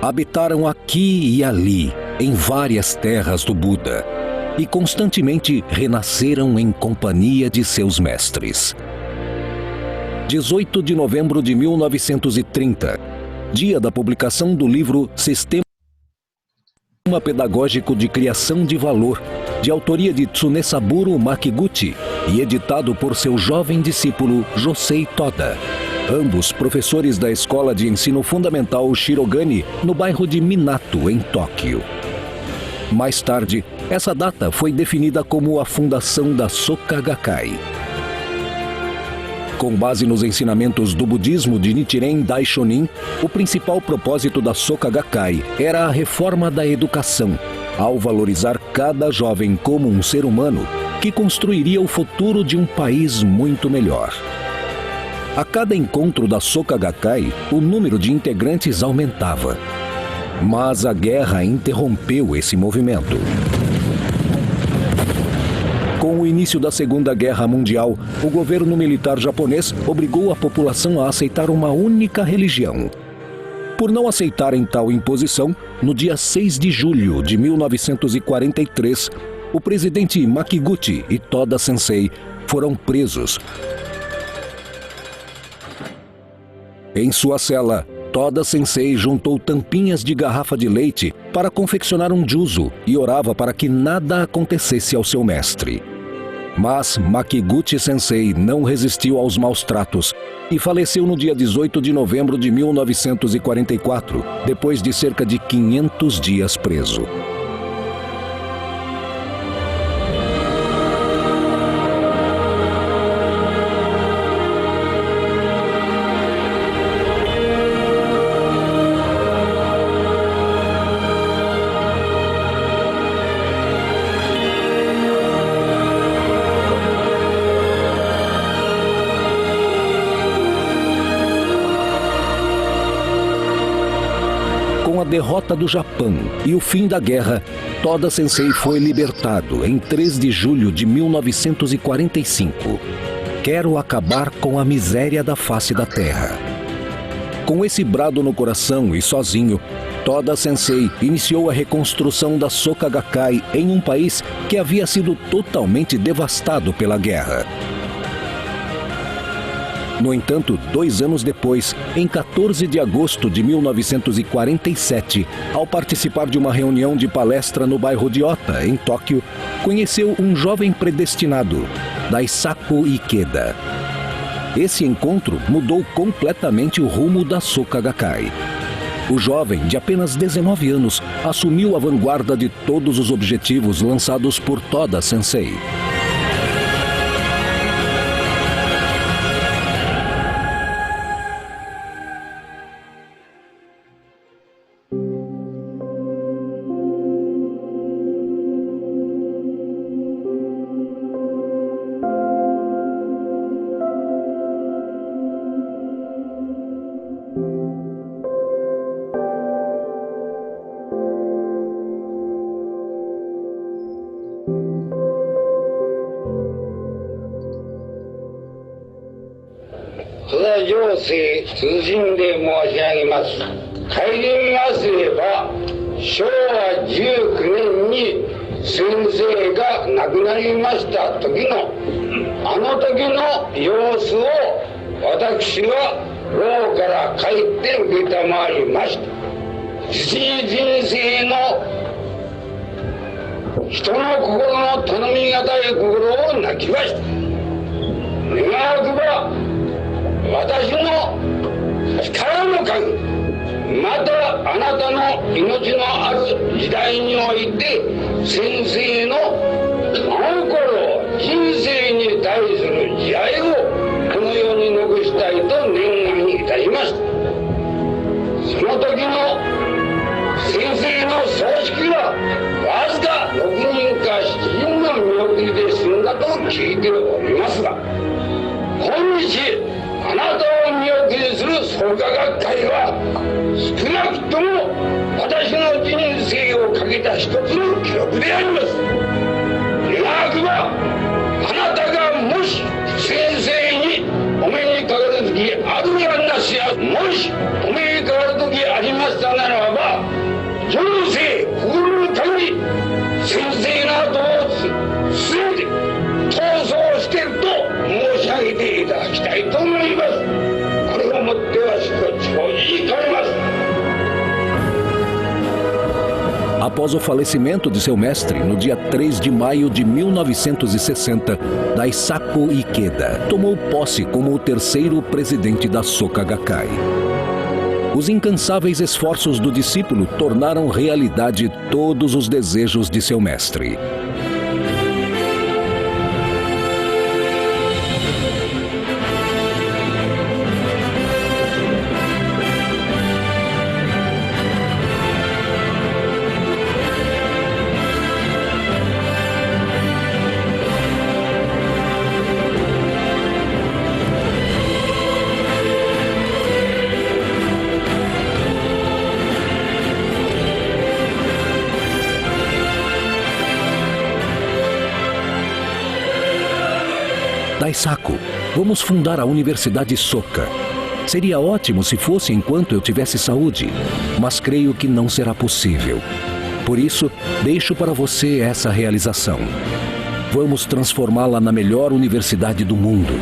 habitaram aqui e ali, em várias terras do Buda, e constantemente renasceram em companhia de seus mestres. 18 de novembro de 1930, dia da publicação do livro Sistema Pedagógico de Criação de Valor, de autoria de Tsunesaburo Makiguchi e editado por seu jovem discípulo Josei Toda, ambos professores da Escola de Ensino Fundamental Shirogane, no bairro de Minato, em Tóquio. Mais tarde, essa data foi definida como a fundação da Soka Gakkai. Com base nos ensinamentos do budismo de Nichiren Daishonin, o principal propósito da Soka Gakkai era a reforma da educação, ao valorizar cada jovem como um ser humano que construiria o futuro de um país muito melhor. A cada encontro da Soka Gakkai, o número de integrantes aumentava. Mas a guerra interrompeu esse movimento. Com o início da Segunda Guerra Mundial, o governo militar japonês obrigou a população a aceitar uma única religião. Por não aceitarem tal imposição, no dia 6 de julho de 1943, o presidente Makiguchi e Toda Sensei foram presos. Em sua cela, Toda Sensei juntou tampinhas de garrafa de leite para confeccionar um juzo e orava para que nada acontecesse ao seu mestre. Mas Makiguchi Sensei não resistiu aos maus tratos e faleceu no dia 18 de novembro de 1944, depois de cerca de 500 dias preso. Com a derrota do Japão e o fim da guerra, Toda Sensei foi libertado em 3 de julho de 1945. Quero acabar com a miséria da face da terra. Com esse brado no coração e sozinho, Toda Sensei iniciou a reconstrução da Soka Gakkai em um país que havia sido totalmente devastado pela guerra. No entanto, 2 anos depois, em 14 de agosto de 1947, ao participar de uma reunião de palestra no bairro de Ota, em Tóquio, conheceu um jovem predestinado, Daisaku Ikeda. Esse encontro mudou completamente o rumo da Soka Gakkai. O jovem, de apenas 19 anos, assumiu a vanguarda de todos os objetivos lançados por Toda Sensei.情勢通じんで申し上げます。帰りますれば、昭和19年に先生が亡くなりました時の、あの時の様子を私は牢から帰って承りました。実に人生の人の心の頼みがたい心を泣きました。願わくば私の力の限り、またあなたの命のある時代において先生の真心、人生に対する慈愛をこの世に残したいと念願いたします。その時の先生の葬式はわずか6人か7人の見送りで済んだと聞いておりますが、今日あなたを見送りする創価学会は少なくとも私の人生をかけた一つの記録であります。願わくばあなたがもし先生にお目にかかる時あるやなしや、もしお目にかかる時ありましたならば、Após o falecimento de seu mestre, no dia 3 de maio de 1960, Daisaku Ikeda tomou posse como o terceiro presidente da Soka Gakkai. Os incansáveis esforços do discípulo tornaram realidade todos os desejos de seu mestre. Daisaku, vamos fundar a Universidade Soka. Seria ótimo se fosse enquanto eu tivesse saúde, mas creio que não será possível. Por isso, deixo para você essa realização. Vamos transformá-la na melhor universidade do mundo.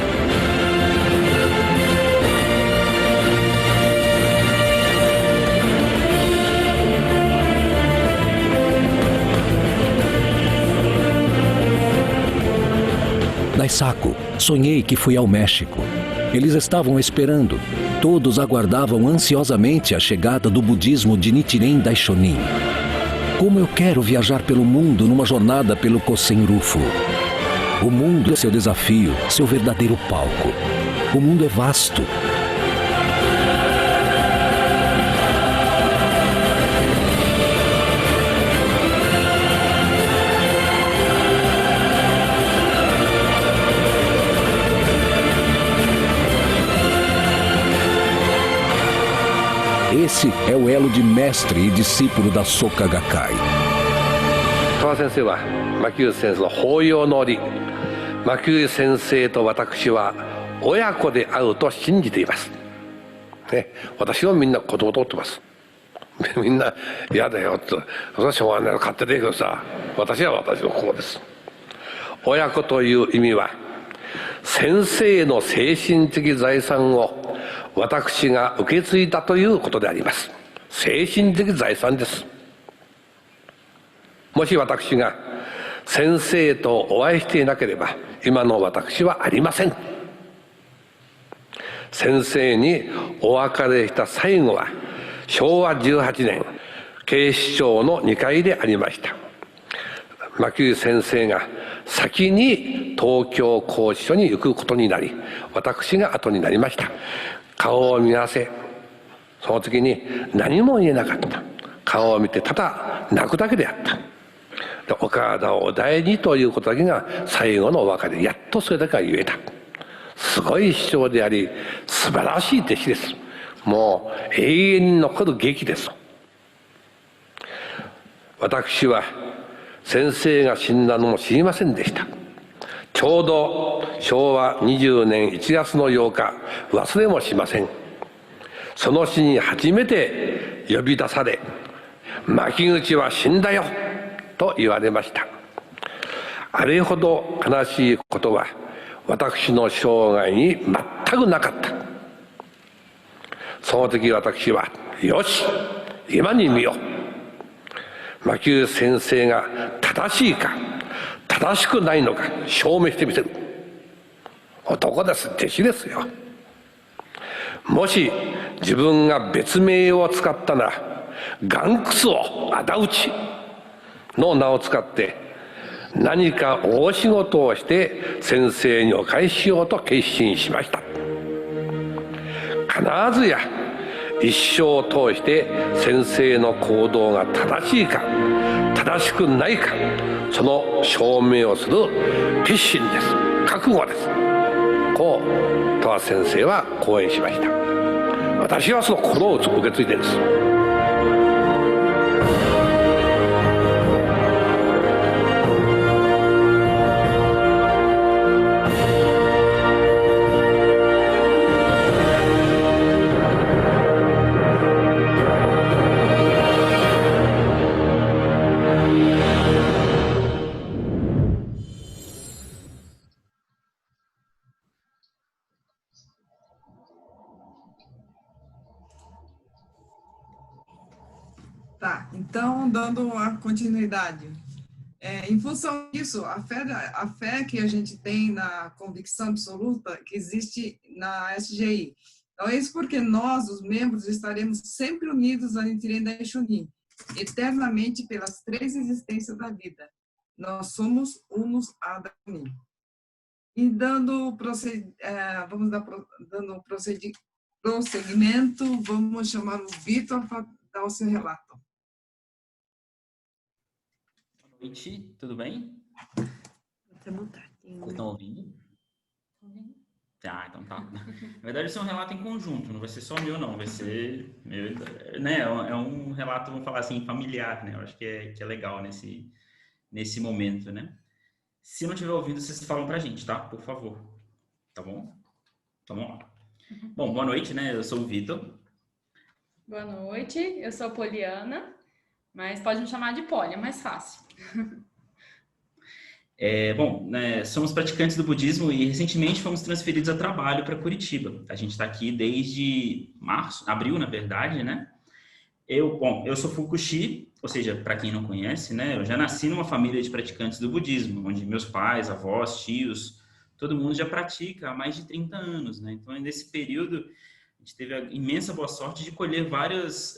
Daisaku, sonhei que fui ao México. Eles estavam esperando. Todos aguardavam ansiosamente a chegada do budismo de Nichiren Daishonin. Como eu quero viajar pelo mundo numa jornada pelo Kosen-rufu. O mundo é seu desafio, seu verdadeiro palco. O mundo é vasto. Esse é o elo de mestre e discípulo da Soka Gakkai. 川先生は牧内先生の法要の折、牧内先生と私は親子であると信じています、ね、私はみんな子供と思ってます。みんな嫌だよって、それはしょうがない、勝手でいいけどさ、私は私の子です。親子という意味は先生の精神的財産を私が受け継いだということであります。精神的財産です。もし私が先生とお会いしていなければ今の私はありません。先生にお別れした最後は昭和18年警視庁の2階でありました。牧内先生が先に東京拘置所に行くことになり、私が後になりました。顔を見合わせ、その時に何も言えなかった。顔を見てただ泣くだけであった。で、お体をお大にということだけが最後のお別れ、やっとそれだけが言えた。すごい師匠であり素晴らしい弟子です。もう永遠に残る劇です。私は先生が死んだのも知りませんでした。ちょうど昭和20年1月の8日、忘れもしません。その日に初めて呼び出され、牧口は死んだよと言われました。あれほど悲しいことは私の生涯に全くなかった。その時私は、よし、今に見よう。牧内先生が正しいか正しくないのか証明してみせる。男です、弟子ですよ。もし自分が別名を使ったなら、ガンクスを仇討ちの名を使って何か大仕事をして先生にお返ししようと決心しました。必ずや一生を通して先生の行動が正しいか正しくないか、その証明をする決心です、覚悟です。こう戸先生は講演しました。私はその心を受け継いでいるんです。Tá, então, dando a continuidade. Em função disso, a fé que a gente tem na convicção absoluta que existe na SGI. Então, é isso porque nós, os membros, estaremos sempre unidos na Nichiren Daishonin, eternamente pelas três existências da vida. Nós somos unos ad unim. E dando prosseguimento, vamos chamar o Vitor para dar o seu relato. Boa noite, tudo bem? Vocês estão ouvindo? Então tá. Na verdade, isso é um relato em conjunto, não vai ser só meu, não. Vai ser meu, né? É um relato, vamos falar assim, familiar, né? Eu acho que é legal nesse momento, né? Se não estiver ouvindo, vocês falam pra gente, tá? Por favor. Tá bom? Então vamos lá. Bom, boa noite, né? Eu sou o Vitor. Boa noite, eu sou Poliana, mas pode me chamar de Poli, é mais fácil. Bom, né, somos praticantes do budismo e recentemente fomos transferidos a trabalho para Curitiba. A gente está aqui desde abril, na verdade, né? Eu sou Fukushi, ou seja, para quem não conhece, né? Eu já nasci numa família de praticantes do budismo, onde meus pais, avós, tios, todo mundo já pratica há mais de 30 anos, né? Então, nesse período, a gente teve a imensa boa sorte de colher vários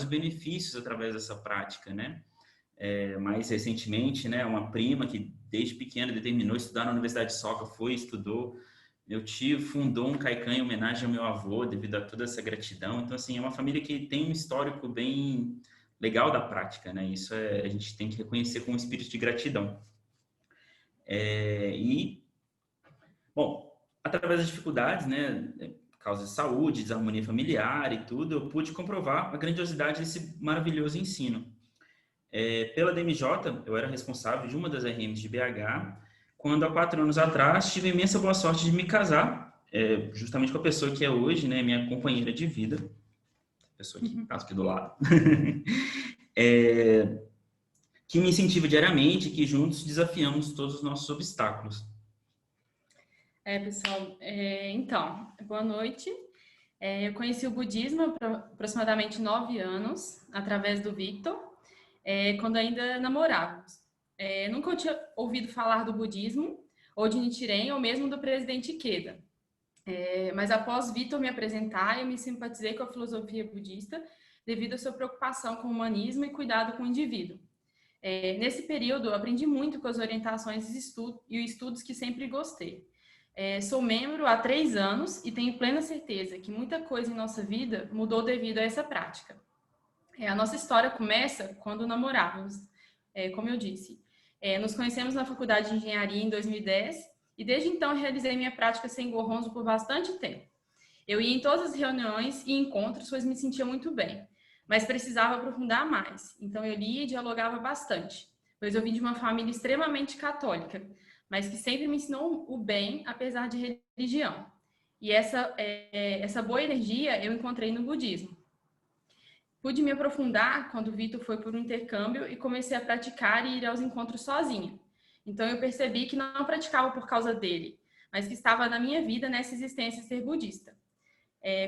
benefícios através dessa prática, né? Mais recentemente, né, uma prima que desde pequena determinou estudar na Universidade de Soka, estudou. Meu tio fundou um Kaikan em homenagem ao meu avô, devido a toda essa gratidão. Então, assim, é uma família que tem um histórico bem legal da prática, né? Isso a gente tem que reconhecer com um espírito de gratidão. Bom, através das dificuldades, né, causa de saúde, desarmonia familiar e tudo, eu pude comprovar a grandiosidade desse maravilhoso ensino. Pela DMJ, eu era responsável de uma das RMs de BH, quando há 4 anos atrás tive a imensa boa sorte de me casar, justamente com a pessoa que é hoje, né, minha companheira de vida, a pessoa que está aqui do lado, que me incentiva diariamente, que juntos desafiamos todos os nossos obstáculos. Pessoal, então, boa noite. Eu conheci o budismo há aproximadamente 9 anos, através do Victor, quando ainda namorávamos. Nunca eu tinha ouvido falar do budismo, ou de Nichiren, ou mesmo do presidente Ikeda. Mas após Vitor me apresentar, eu me simpatizei com a filosofia budista devido à sua preocupação com o humanismo e cuidado com o indivíduo. Nesse período, eu aprendi muito com as orientações e estudos que sempre gostei. Sou membro há 3 anos e tenho plena certeza que muita coisa em nossa vida mudou devido a essa prática. A nossa história começa quando namorávamos, como eu disse. Nos conhecemos na faculdade de engenharia em 2010 e desde então realizei minha prática sem Gohonzo por bastante tempo. Eu ia em todas as reuniões e encontros, pois me sentia muito bem, mas precisava aprofundar mais. Então eu lia e dialogava bastante, pois eu vim de uma família extremamente católica, mas que sempre me ensinou o bem, apesar de religião. E essa boa energia eu encontrei no budismo. Pude me aprofundar quando o Vitor foi por um intercâmbio e comecei a praticar e ir aos encontros sozinha. Então eu percebi que não praticava por causa dele, mas que estava na minha vida nessa existência ser budista.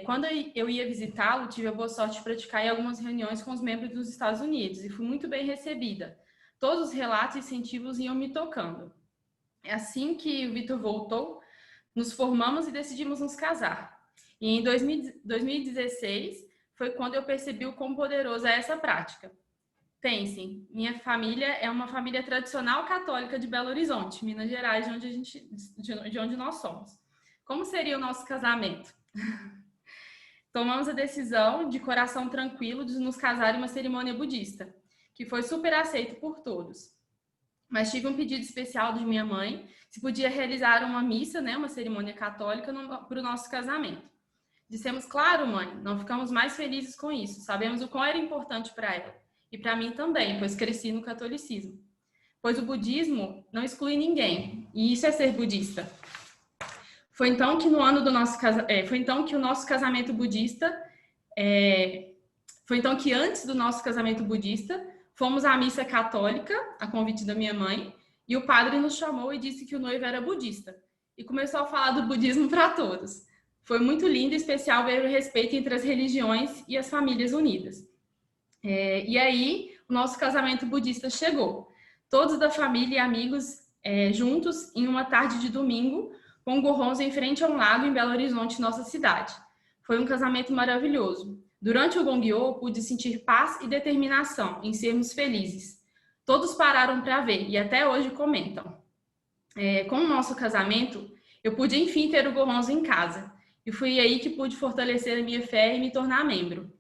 Quando eu ia visitá-lo, tive a boa sorte de praticar em algumas reuniões com os membros dos Estados Unidos e fui muito bem recebida. Todos os relatos e incentivos iam me tocando. Assim que o Vitor voltou, nos formamos e decidimos nos casar. E em 2016 foi quando eu percebi o quão poderosa é essa prática. Pensem, minha família é uma família tradicional católica de Belo Horizonte, Minas Gerais, de onde nós somos. Como seria o nosso casamento? Tomamos a decisão, de coração tranquilo, de nos casar em uma cerimônia budista, que foi super aceito por todos. Mas tive um pedido especial de minha mãe, se podia realizar uma missa, né, uma cerimônia católica, para o nosso casamento. Dissemos, claro, mãe, não ficamos mais felizes com isso. Sabemos o quão era importante para ela. E para mim também, pois cresci no catolicismo. Pois o budismo não exclui ninguém. E isso é ser budista. Foi então que o nosso casamento budista... Foi então que antes do nosso casamento budista, fomos à missa católica, a convite da minha mãe, e o padre nos chamou e disse que o noivo era budista. E começou a falar do budismo para todos. Foi muito lindo e especial ver o respeito entre as religiões e as famílias unidas. E aí, o nosso casamento budista chegou. Todos da família e amigos juntos em uma tarde de domingo, com o Gohonzo em frente a um lago em Belo Horizonte, nossa cidade. Foi um casamento maravilhoso. Durante o Gongyo, pude sentir paz e determinação em sermos felizes. Todos pararam para ver e até hoje comentam. Com o nosso casamento, eu pude enfim ter o Gohonzo em casa. E foi aí que pude fortalecer a minha fé e me tornar membro.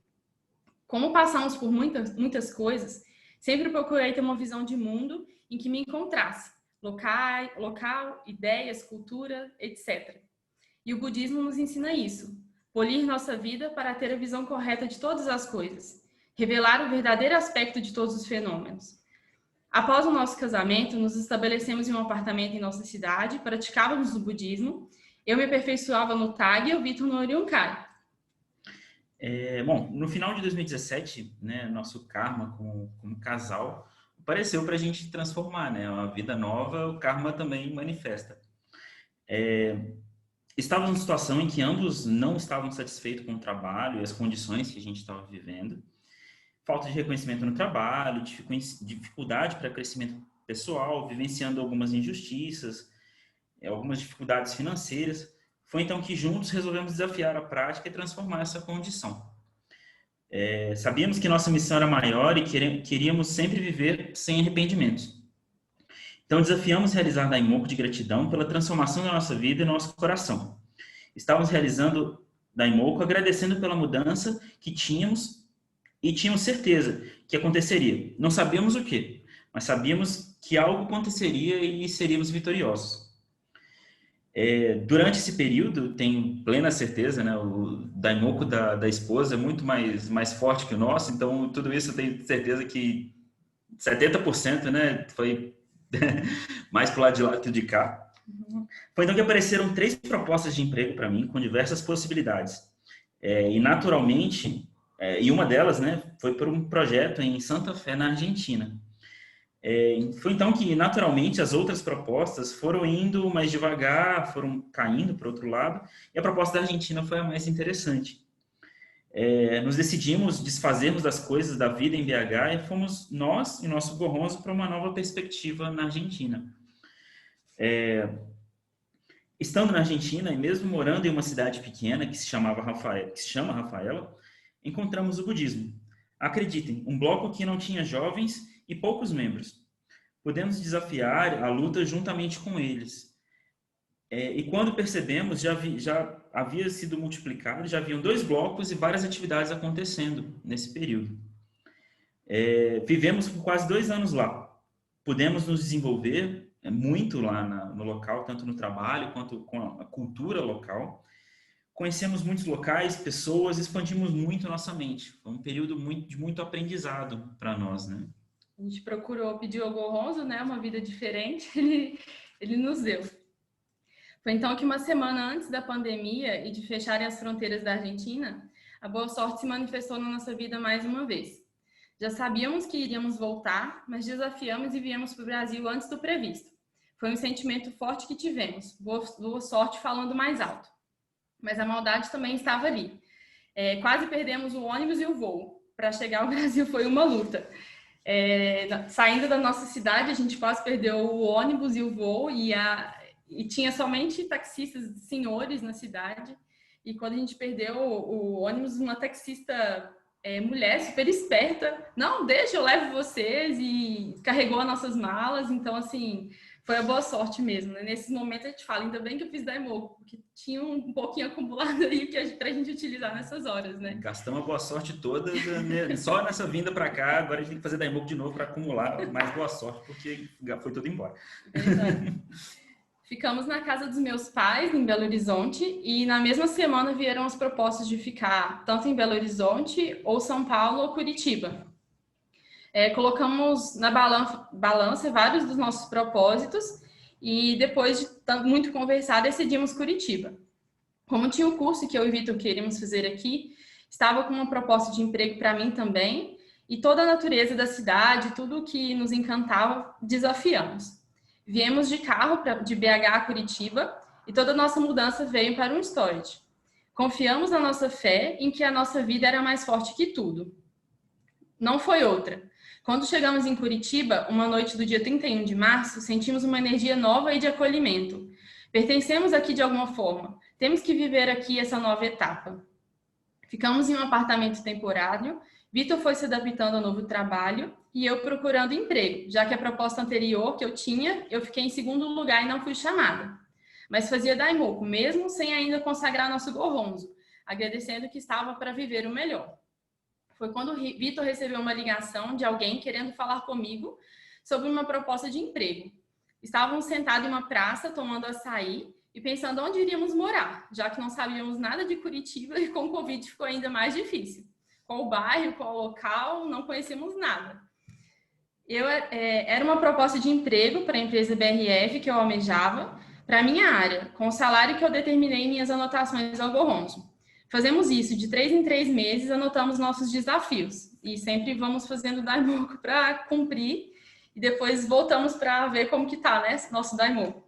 Como passamos por muitas coisas, sempre procurei ter uma visão de mundo em que me encontrasse. Local, ideias, cultura, etc. E o budismo nos ensina isso. Polir nossa vida para ter a visão correta de todas as coisas. Revelar o verdadeiro aspecto de todos os fenômenos. Após o nosso casamento, nos estabelecemos em um apartamento em nossa cidade, praticávamos o budismo. Eu me aperfeiçoava no Tag e o Vitor no Oriyunkai. Bom, no final de 2017, né, nosso karma como casal apareceu para a gente transformar, né? Uma vida nova, o karma também manifesta. Estávamos numa situação em que ambos não estavam satisfeitos com o trabalho e as condições que a gente estava vivendo. Falta de reconhecimento no trabalho, dificuldade para crescimento pessoal, vivenciando algumas injustiças, algumas dificuldades financeiras. Foi então que juntos resolvemos desafiar a prática e transformar essa condição. Sabíamos que nossa missão era maior e queríamos sempre viver sem arrependimentos. Então desafiamos realizar Daimoku de gratidão pela transformação da nossa vida e nosso coração. Estávamos realizando Daimoku agradecendo pela mudança que tínhamos e tínhamos certeza que aconteceria. Não sabíamos o quê, mas sabíamos que algo aconteceria e seríamos vitoriosos. Durante esse período, tenho plena certeza, né, o Daimoku da esposa é muito mais forte que o nosso, então tudo isso eu tenho certeza que 70%, né, foi mais pro lado de lá que de cá. Foi então que apareceram 3 propostas de emprego para mim, com diversas possibilidades. E naturalmente, e uma delas, né, foi por um projeto em Santa Fé, na Argentina. Foi então que, naturalmente, as outras propostas foram indo mais devagar, foram caindo para o outro lado, e a proposta da Argentina foi a mais interessante. Nos decidimos desfazermos das coisas da vida em BH e fomos nós e nosso Gohonzo para uma nova perspectiva na Argentina. Estando na Argentina, e mesmo morando em uma cidade pequena que se chama Rafaela, encontramos o budismo. Acreditem, um bloco que não tinha jovens e poucos membros. Podemos desafiar a luta juntamente com eles. E quando percebemos, já havia sido multiplicado, já haviam 2 blocos e várias atividades acontecendo nesse período. Vivemos por quase 2 anos lá. Pudemos nos desenvolver muito lá no local, tanto no trabalho quanto com a cultura local. Conhecemos muitos locais, pessoas, expandimos muito nossa mente. Foi um período de muito aprendizado para nós, né? A gente procurou pedir ao Gohonzo, né, uma vida diferente, ele nos deu. Foi então que uma semana antes da pandemia e de fecharem as fronteiras da Argentina, a boa sorte se manifestou na nossa vida mais uma vez. Já sabíamos que iríamos voltar, mas desafiamos e viemos para o Brasil antes do previsto. Foi um sentimento forte que tivemos, boa sorte falando mais alto. Mas a maldade também estava ali. Quase perdemos o ônibus e o voo. Para chegar ao Brasil foi uma luta. Saindo da nossa cidade, a gente quase perdeu o ônibus e o voo e tinha somente taxistas senhores na cidade. E quando a gente perdeu o ônibus, uma taxista mulher super esperta, não, deixa, eu levo vocês, e carregou as nossas malas. Então, assim, foi a boa sorte mesmo, né? Nesses momentos a gente fala, ainda bem que eu fiz Daimoku, porque tinha um pouquinho acumulado aí pra gente utilizar nessas horas, né? Gastamos a boa sorte toda, né? Só nessa vinda para cá, agora a gente tem que fazer Daimoku de novo para acumular mais boa sorte, porque foi tudo embora. Verdade. Ficamos na casa dos meus pais, em Belo Horizonte, e na mesma semana vieram as propostas de ficar tanto em Belo Horizonte, ou São Paulo, ou Curitiba. Colocamos na balança vários dos nossos propósitos e depois de muito conversar, decidimos Curitiba. Como tinha o curso que eu e o Vitor queríamos fazer aqui, estava com uma proposta de emprego para mim também, e toda a natureza da cidade, tudo o que nos encantava, desafiamos. Viemos de carro de BH a Curitiba e toda a nossa mudança veio para um storage. Confiamos na nossa fé em que a nossa vida era mais forte que tudo. não foi outra. Quando chegamos em Curitiba, uma noite do dia 31 de março, sentimos uma energia nova e de acolhimento. Pertencemos aqui de alguma forma. Temos que viver aqui essa nova etapa. Ficamos em um apartamento temporário. Vitor foi se adaptando ao novo trabalho e eu procurando emprego, já que a proposta anterior que eu tinha, eu fiquei em segundo lugar e não fui chamada. Mas fazia daimoku, mesmo sem ainda consagrar nosso gorronzo, agradecendo que estava para viver o melhor. Foi quando Vitor recebeu uma ligação de alguém querendo falar comigo sobre uma proposta de emprego. Estávamos sentados em uma praça, tomando açaí e pensando onde iríamos morar, já que não sabíamos nada de Curitiba e com o Covid ficou ainda mais difícil. Qual o bairro, qual o local, não conhecíamos nada. Era uma proposta de emprego para a empresa BRF que eu almejava, para a minha área, com o salário que eu determinei em minhas anotações ao gorronzo. Fazemos isso de 3 em 3 meses, anotamos nossos desafios e sempre vamos fazendo daimoku para cumprir e depois voltamos para ver como que tá, né, nosso daimoku.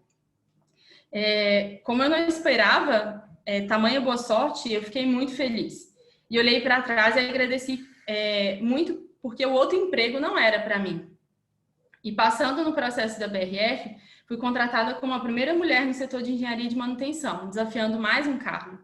Como eu não esperava tamanha boa sorte, eu fiquei muito feliz. E olhei para trás e agradeci muito porque o outro emprego não era para mim. E passando no processo da BRF, fui contratada como a primeira mulher no setor de engenharia de manutenção, desafiando mais um cargo.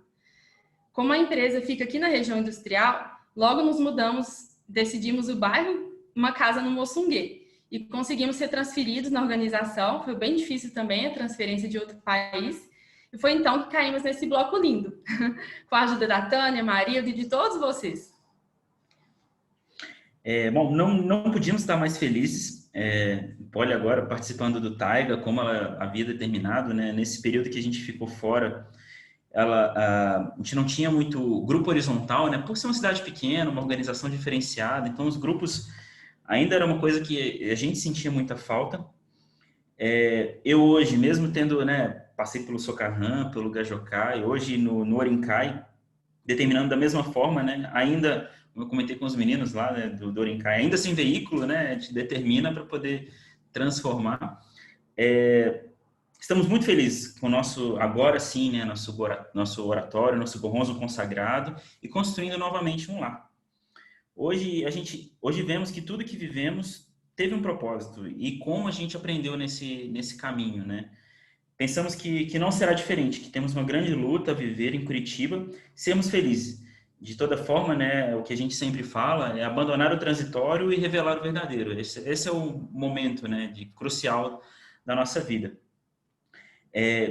Como a empresa fica aqui na região industrial, logo nos mudamos, decidimos o bairro, uma casa no Moçungue, e conseguimos ser transferidos na organização. Foi bem difícil também a transferência de outro país, e foi então que caímos nesse bloco lindo, com a ajuda da Tânia, Maria e de todos vocês. Bom, não podíamos estar mais felizes. Olha, agora participando do Taiga, como ela havia determinado, né, nesse período que a gente ficou fora, a gente não tinha muito grupo horizontal, né, por ser uma cidade pequena, uma organização diferenciada, então os grupos ainda era uma coisa que a gente sentia muita falta. Eu hoje, mesmo tendo, né, passei pelo Socarrã, pelo Gajokai, hoje no Orinkai, determinando da mesma forma, né, ainda, como eu comentei com os meninos lá, né, do Orinkai, ainda sem veículo, né, a gente determina para poder transformar. Estamos muito felizes com o nosso, agora sim, né, nosso oratório, nosso gorronzo consagrado e construindo novamente um lar. Hoje vemos que tudo que vivemos teve um propósito e como a gente aprendeu nesse caminho, né? Pensamos que não será diferente, que temos uma grande luta a viver em Curitiba, sermos felizes. De toda forma, né, o que a gente sempre fala é abandonar o transitório e revelar o verdadeiro. Esse é o momento, né, crucial da nossa vida.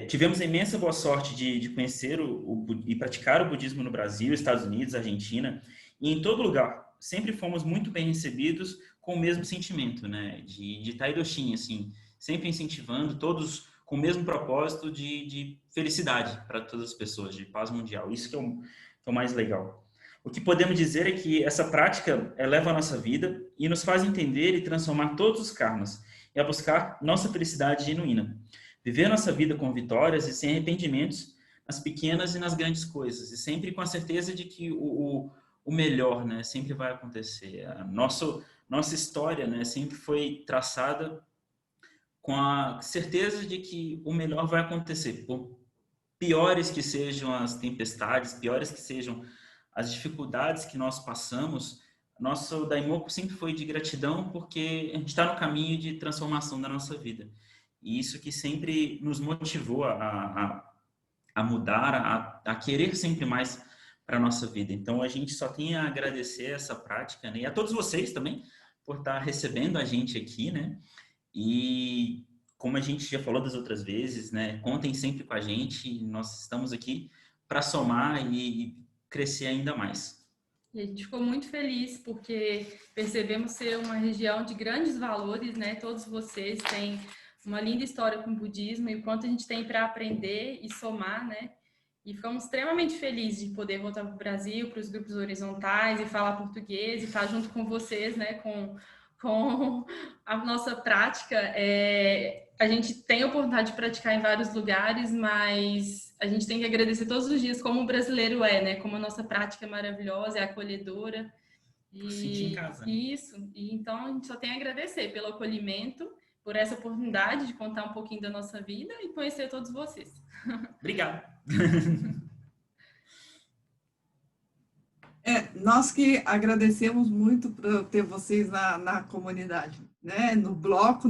Tivemos a imensa boa sorte de conhecer e praticar o budismo no Brasil, Estados Unidos, Argentina, e em todo lugar. Sempre fomos muito bem recebidos com o mesmo sentimento, né, de Taidoshin, assim, sempre incentivando, todos com o mesmo propósito de felicidade para todas as pessoas, de paz mundial. Isso que é o mais legal. O que podemos dizer é que essa prática eleva a nossa vida e nos faz entender e transformar todos os karmas e a buscar nossa felicidade genuína. Viver nossa vida com vitórias e sem arrependimentos nas pequenas e nas grandes coisas, e sempre com a certeza de que o melhor, né, sempre vai acontecer. A nossa história, né, sempre foi traçada com a certeza de que o melhor vai acontecer. Por piores que sejam as tempestades, piores que sejam as dificuldades que nós passamos, nosso daimoku sempre foi de gratidão, porque a gente está no caminho de transformação da nossa vida. E isso que sempre nos motivou a mudar, a querer sempre mais para a nossa vida. Então, a gente só tem a agradecer essa prática, né? E a todos vocês também, por estar recebendo a gente aqui, né? E como a gente já falou das outras vezes, né? Contem sempre com a gente, nós estamos aqui para somar e crescer ainda mais. E a gente ficou muito feliz porque percebemos ser uma região de grandes valores, né? Todos vocês têm uma linda história com o budismo e o quanto a gente tem para aprender e somar, né? E ficamos extremamente felizes de poder voltar para o Brasil, para os grupos horizontais e falar português e estar junto com vocês, né? Com a nossa prática. A gente tem a oportunidade de praticar em vários lugares, mas a gente tem que agradecer todos os dias como o brasileiro né? Como a nossa prática é maravilhosa, é acolhedora. Sentir em casa. Isso. E então a gente só tem a agradecer pelo acolhimento, por essa oportunidade de contar um pouquinho da nossa vida e conhecer todos vocês. Obrigado. Nós que agradecemos muito por ter vocês na comunidade, né? No bloco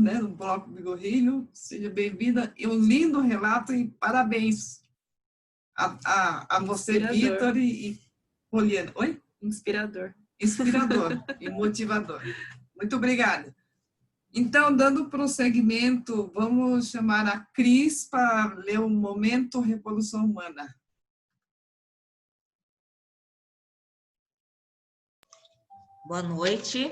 Bigorrilho. Seja bem-vinda e um lindo relato e parabéns a você, Vitor e Poliana. Oi? Inspirador. Inspirador e motivador. Muito obrigada. Então, dando prosseguimento, vamos chamar a Cris para ler o Momento Revolução Humana. Boa noite.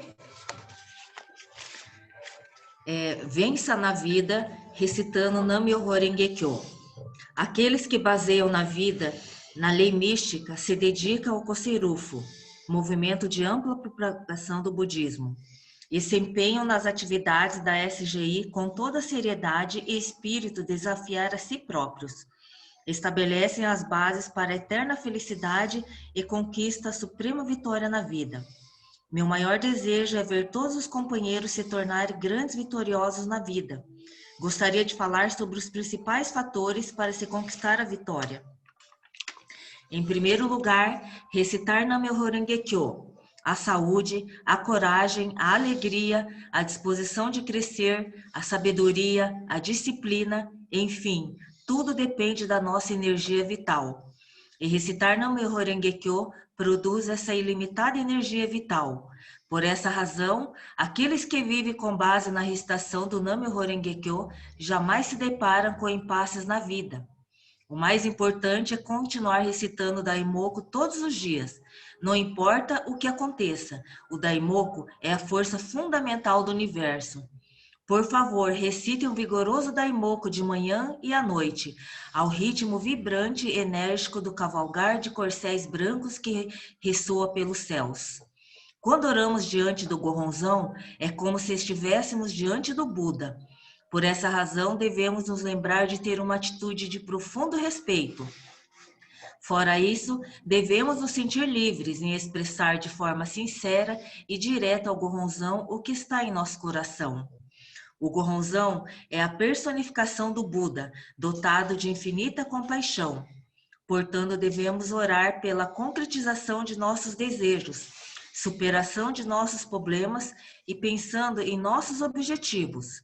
Vença na vida recitando Nam-myoho Renge Kyo. Aqueles que baseiam na vida na lei mística se dedicam ao Kosen-rufu, movimento de ampla propagação do budismo, e se empenham nas atividades da SGI com toda seriedade e espírito de desafiar a si próprios. Estabelecem as bases para a eterna felicidade e conquista a suprema vitória na vida. Meu maior desejo é ver todos os companheiros se tornarem grandes vitoriosos na vida. Gostaria de falar sobre os principais fatores para se conquistar a vitória. Em primeiro lugar, recitar Nam-myoho Renge Kyo. A saúde, a coragem, a alegria, a disposição de crescer, a sabedoria, a disciplina, enfim, tudo depende da nossa energia vital. E recitar Nam-myoho Renge Kyo produz essa ilimitada energia vital. Por essa razão, aqueles que vivem com base na recitação do Nam-myoho Renge Kyo jamais se deparam com impasses na vida. O mais importante é continuar recitando o Daimoku todos os dias. Não importa o que aconteça, o Daimoku é a força fundamental do universo. Por favor, recitem um vigoroso Daimoku de manhã e à noite, ao ritmo vibrante e enérgico do cavalgar de corcéis brancos que ressoa pelos céus. Quando oramos diante do Gohonzon, é como se estivéssemos diante do Buda. Por essa razão, devemos nos lembrar de ter uma atitude de profundo respeito. Fora isso, devemos nos sentir livres em expressar de forma sincera e direta ao Gohonzon o que está em nosso coração. O Gohonzon é a personificação do Buda, dotado de infinita compaixão. Portanto, devemos orar pela concretização de nossos desejos, superação de nossos problemas e pensando em nossos objetivos.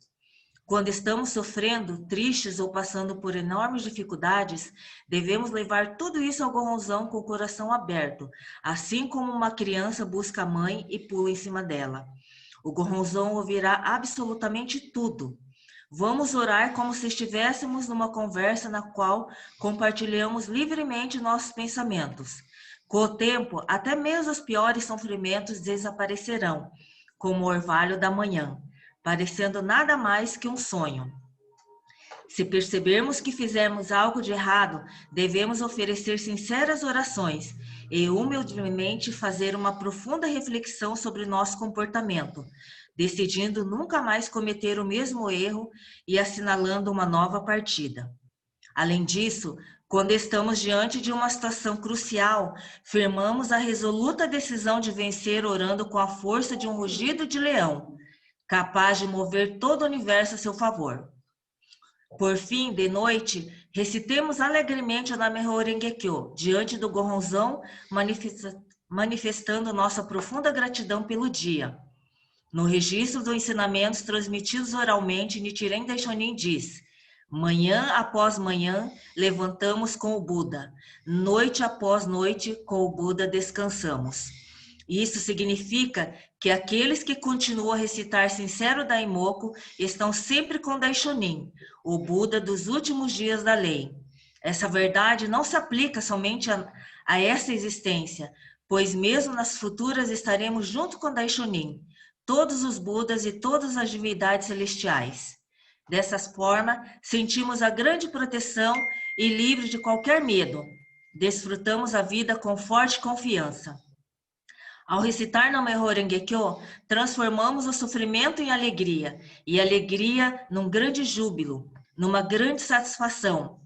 Quando estamos sofrendo, tristes ou passando por enormes dificuldades, devemos levar tudo isso ao Gohonzon com o coração aberto, assim como uma criança busca a mãe e pula em cima dela. O Gohonzon ouvirá absolutamente tudo. Vamos orar como se estivéssemos numa conversa na qual compartilhamos livremente nossos pensamentos. Com o tempo, até mesmo os piores sofrimentos desaparecerão, como o orvalho da manhã, parecendo nada mais que um sonho. Se percebermos que fizemos algo de errado, devemos oferecer sinceras orações e humildemente fazer uma profunda reflexão sobre nosso comportamento, decidindo nunca mais cometer o mesmo erro e assinalando uma nova partida. Além disso, quando estamos diante de uma situação crucial, firmamos a resoluta decisão de vencer orando com a força de um rugido de leão, capaz de mover todo o universo a seu favor. Por fim, de noite, recitemos alegremente o Nam-myoho Renge Kyo diante do Gohonzon, manifestando nossa profunda gratidão pelo dia. No registro dos ensinamentos transmitidos oralmente, Nichiren Daishonin diz: manhã após manhã, levantamos com o Buda. Noite após noite, com o Buda descansamos. Isso significa que aqueles que continuam a recitar sincero Daimoku estão sempre com Daishonin, o Buda dos últimos dias da lei. Essa verdade não se aplica somente a essa existência, pois mesmo nas futuras estaremos junto com Daishonin, todos os Budas e todas as divindades celestiais. Dessa forma, sentimos a grande proteção e livre de qualquer medo. Desfrutamos a vida com forte confiança. Ao recitar Nam-myoho Renge Kyo, transformamos o sofrimento em alegria, e a alegria num grande júbilo, numa grande satisfação.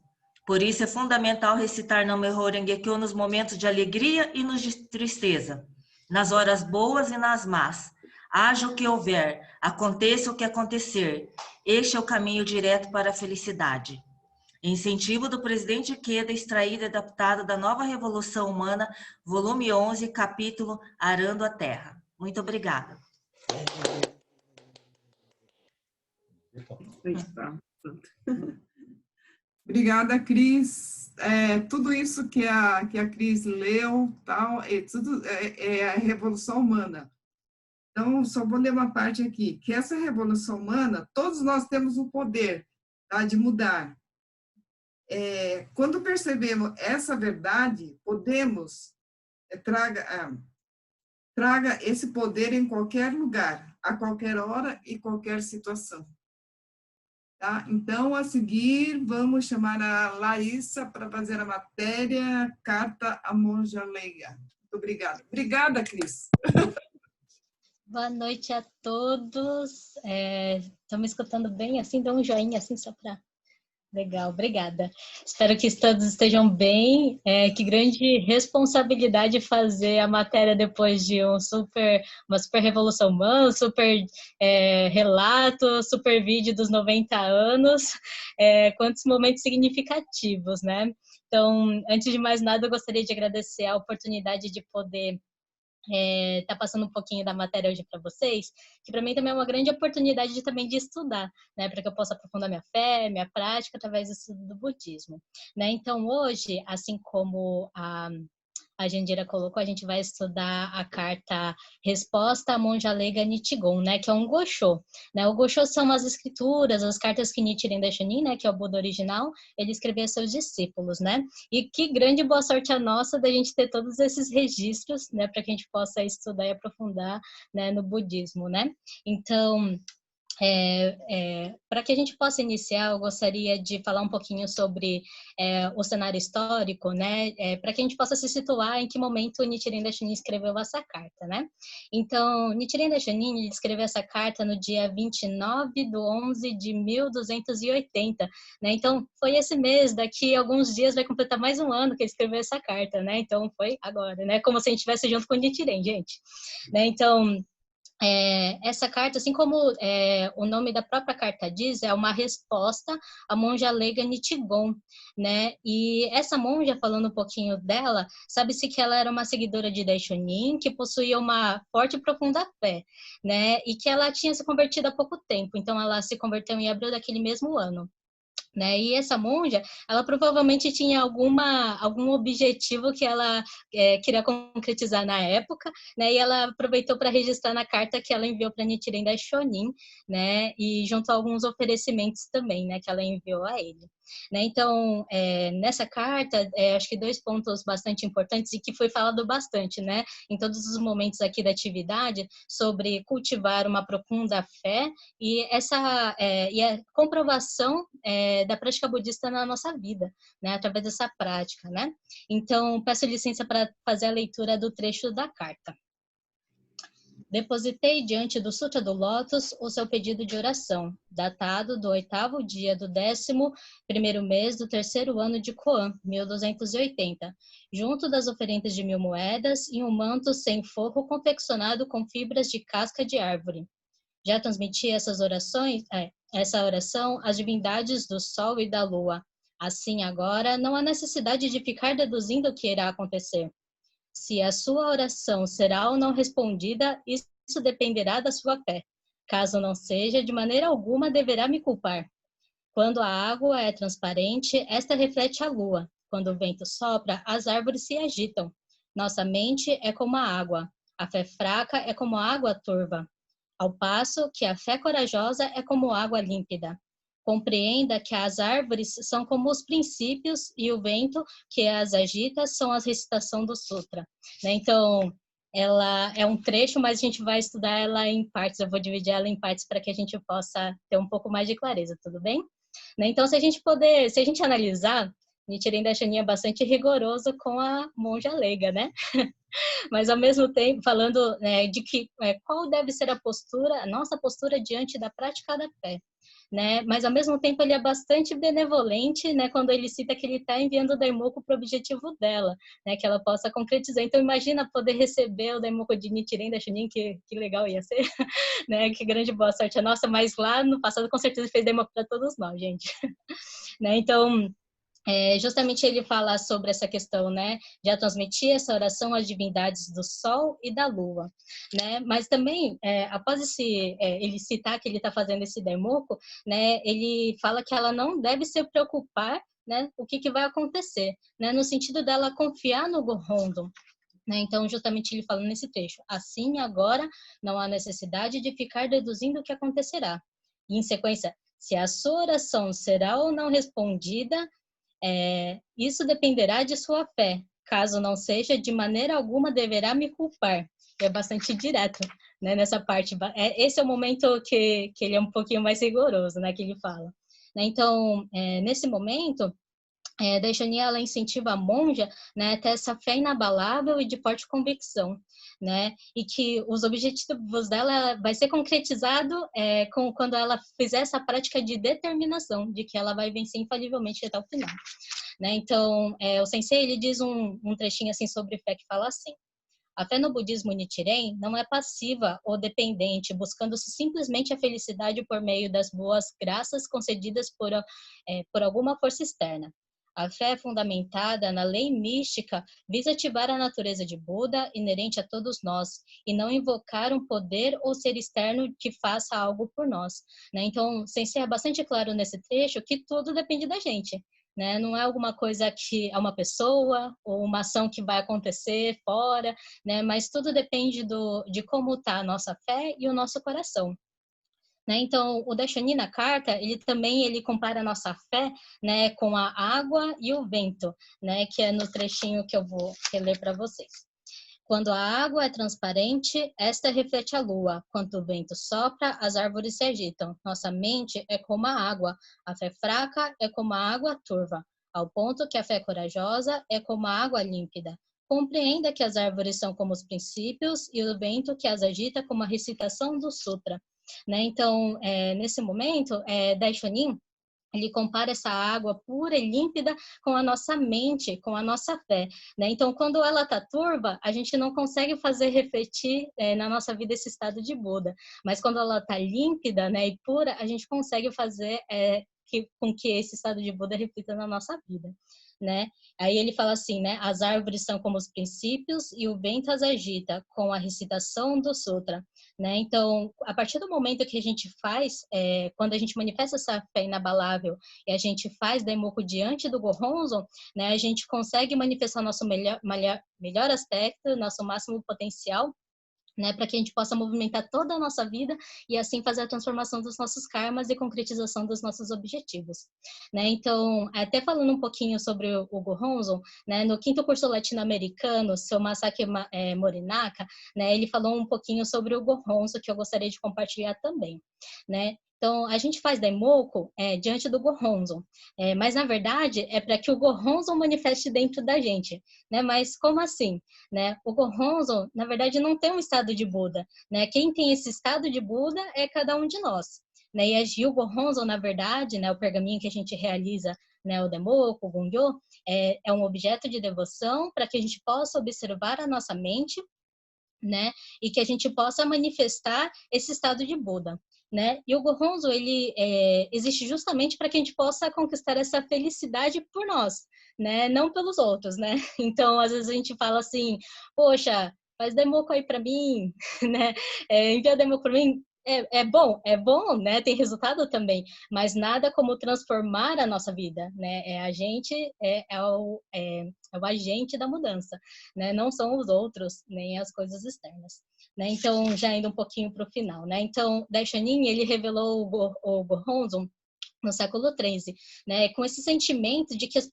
Por isso é fundamental recitar Nam-myoho Renge Kyo nos momentos de alegria e nos de tristeza, nas horas boas e nas más. Haja o que houver, aconteça o que acontecer, este é o caminho direto para a felicidade. Incentivo do presidente Ikeda, extraído e adaptado da Nova Revolução Humana, volume 11, capítulo Arando a Terra. Muito obrigada. Obrigada, Cris. Tudo isso que a Cris leu, tal, tudo é a Revolução Humana. Então, só vou ler uma parte aqui, que essa Revolução Humana, todos nós temos o poder, tá, de mudar. Quando percebemos essa verdade, podemos traga esse poder em qualquer lugar, a qualquer hora e qualquer situação. Tá? Então, a seguir, vamos chamar a Laísa para fazer a matéria Carta à Monja Leiga. Muito obrigada. Obrigada, Cris. Boa noite a todos. Estão me escutando bem? Assim, dá um joinha, assim, só para... Legal, obrigada. Espero que todos estejam bem. Que grande responsabilidade fazer a matéria depois de uma super revolução humana, super relato, super vídeo dos 90 anos. Quantos momentos significativos, né? Então, antes de mais nada, eu gostaria de agradecer a oportunidade de poder tá passando um pouquinho da matéria hoje para vocês, que para mim também é uma grande oportunidade de estudar, né, para que eu possa aprofundar minha fé, minha prática através do estudo do budismo, né? Então hoje, assim como a Jandira colocou, a gente vai estudar a carta Resposta à Monja Leiga Nichigon, né, que é um Gosho, né? O Gosho são as escrituras, as cartas que Nichiren Daishonin, né, que é o Buda original, ele escrevia a seus discípulos, né? E que grande boa sorte a nossa da gente ter todos esses registros, né, para que a gente possa estudar e aprofundar, né, no budismo, né? Então, para que a gente possa iniciar, eu gostaria de falar um pouquinho sobre o cenário histórico, né, para que a gente possa se situar em que momento Nichiren Daishonin escreveu essa carta, né? Então, Nichiren Daishonin escreveu essa carta no dia 29/11/1280, né? Então, foi esse mês, daqui a alguns dias vai completar mais um ano que ele escreveu essa carta, né? Então, foi agora, né? Como se a gente estivesse junto com o Nichiren, gente, né? Então, essa carta, assim como o nome da própria carta diz, é uma resposta à monja leiga Nichigon, né? E essa monja, falando um pouquinho dela, sabe-se que ela era uma seguidora de Daishonin, que possuía uma forte e profunda fé, né? E que ela tinha se convertido há pouco tempo, então ela se converteu em abril daquele mesmo ano, né? E essa monja, ela provavelmente tinha algum objetivo que ela queria concretizar na época, né? E ela aproveitou para registrar na carta que ela enviou para Nichiren Daishonin, né? E junto a alguns oferecimentos também, né? Que ela enviou a ele, né? Então, nessa carta, acho que 2 pontos bastante importantes e que foi falado bastante, né? Em todos os momentos aqui da atividade, sobre cultivar uma profunda fé e a comprovação da prática budista na nossa vida, né, através dessa prática, né? Então, peço licença para fazer a leitura do trecho da carta. Depositei diante do Sutra do Lótus o seu pedido de oração, datado do 8º dia do 11º mês do 3º ano de Koan, 1280, junto das oferendas de 1000 moedas e um manto sem forro confeccionado com fibras de casca de árvore. Já transmiti essa oração às divindades do Sol e da Lua. Assim, agora, não há necessidade de ficar deduzindo o que irá acontecer. Se a sua oração será ou não respondida, isso dependerá da sua fé. Caso não seja, de maneira alguma deverá me culpar. Quando a água é transparente, esta reflete a lua. Quando o vento sopra, as árvores se agitam. Nossa mente é como a água. A fé fraca é como a água turva. Ao passo que a fé corajosa é como água límpida. Compreenda que as árvores são como os princípios e o vento que as agita são a recitação do Sutra, né? Então, ela é um trecho, mas a gente vai estudar ela em partes. Eu vou dividir ela em partes para que a gente possa ter um pouco mais de clareza, tudo bem? Né? Então, se a gente analisar, Nichiren Daishonin é bastante rigoroso com a monja leiga, né? Mas, ao mesmo tempo, falando de que qual deve ser a nossa postura diante da prática da fé, né? Mas, ao mesmo tempo, ele é bastante benevolente, né? Quando ele cita que ele está enviando o Daimoku para o objetivo dela, né? Que ela possa concretizar. Então, imagina poder receber o Daimoku de Nichiren Daishonin, que legal ia ser, né? Que grande boa sorte a nossa, mas lá no passado, com certeza, fez Daimoku para todos nós, gente. Né? Então... justamente ele fala sobre essa questão, né, de transmitir essa oração às divindades do Sol e da Lua, né, mas também, após ele citar que ele está fazendo esse Daimoku, né, ele fala que ela não deve se preocupar, né, o que vai acontecer, né, no sentido dela confiar no Gohonzon. Né, então, justamente ele fala nesse trecho, assim agora não há necessidade de ficar deduzindo o que acontecerá. E em sequência, se a sua oração será ou não respondida, isso dependerá de sua fé. Caso não seja, de maneira alguma deverá me culpar. É bastante direto, né, nessa parte. Esse é o momento que ele é um pouquinho mais rigoroso, né, que ele fala. Né, então, nesse momento, Daishonin, ela incentiva a monja, né, a ter essa fé inabalável e de forte convicção, né, e que os objetivos dela vai ser concretizado quando ela fizer essa prática de determinação, de que ela vai vencer infalivelmente até o final. Né? Então, o sensei, ele diz um trechinho assim sobre fé que fala assim: a fé no budismo Nichiren não é passiva ou dependente, buscando-se simplesmente a felicidade por meio das boas graças concedidas por alguma força externa. A fé é fundamentada na lei mística, visa ativar a natureza de Buda, inerente a todos nós, e não invocar um poder ou ser externo que faça algo por nós. Né? Então, Sensei é bastante claro nesse trecho que tudo depende da gente. Né? Não é alguma coisa que é uma pessoa ou uma ação que vai acontecer fora, né? Mas tudo depende de como está a nossa fé e o nosso coração. Né? Então, o Daishonin na carta, ele compara a nossa fé, né, com a água e o vento, né, que é no trechinho que eu vou reler para vocês. Quando a água é transparente, esta reflete a lua. Quando o vento sopra, as árvores se agitam. Nossa mente é como a água. A fé fraca é como a água turva, ao ponto que a fé corajosa é como a água límpida. Compreenda que as árvores são como os princípios e o vento que as agita como a recitação do sutra. Né? Então, nesse momento, Daishonin, ele compara essa água pura e límpida com a nossa mente, com a nossa fé. Né? Então, quando ela está turva, a gente não consegue fazer refletir na nossa vida esse estado de Buda. Mas quando ela está límpida, né, e pura, a gente consegue fazer com que esse estado de Buda reflita na nossa vida. Né? Aí ele fala assim, né? As árvores são como os princípios e o vento as agita com a recitação do sutra. Né? Então, a partir do momento que a gente faz, quando a gente manifesta essa fé inabalável e a gente faz Daimoku diante do Gohonzon, né? A gente consegue manifestar nosso melhor aspecto, nosso máximo potencial, né, para que a gente possa movimentar toda a nossa vida e assim fazer a transformação dos nossos karmas e concretização dos nossos objetivos. Né? Então, até falando um pouquinho sobre o Gohonzon, né, no 5º curso latino-americano, seu Masaki Morinaka, né, ele falou um pouquinho sobre o Gohonzon, que eu gostaria de compartilhar também. Né? Então, a gente faz Daimoku diante do Gohonzon, mas, na verdade, é para que o Gohonzon manifeste dentro da gente. Né? Mas como assim? Né? O Gohonzon, na verdade, não tem um estado de Buda. Né? Quem tem esse estado de Buda é cada um de nós. Né? E o Gohonzon, na verdade, né, o pergaminho que a gente realiza, né, o Daimoku, o Gongyo, é um objeto de devoção para que a gente possa observar a nossa mente, né, e que a gente possa manifestar esse estado de Buda. Né? E o Gohonzon, ele existe justamente para que a gente possa conquistar essa felicidade por nós, né? Não pelos outros, né? Então, às vezes a gente fala assim, poxa, faz Daimoku aí para mim, né? Envia Daimoku para mim. É bom, né? Tem resultado também, mas nada como transformar a nossa vida, né? A gente é o agente da mudança, né? Não são os outros, nem as coisas externas. Né? Então, já indo um pouquinho para o final. Né? Então, Daishonin, ele revelou o Gohonzon no século XIII, né, com esse sentimento de que as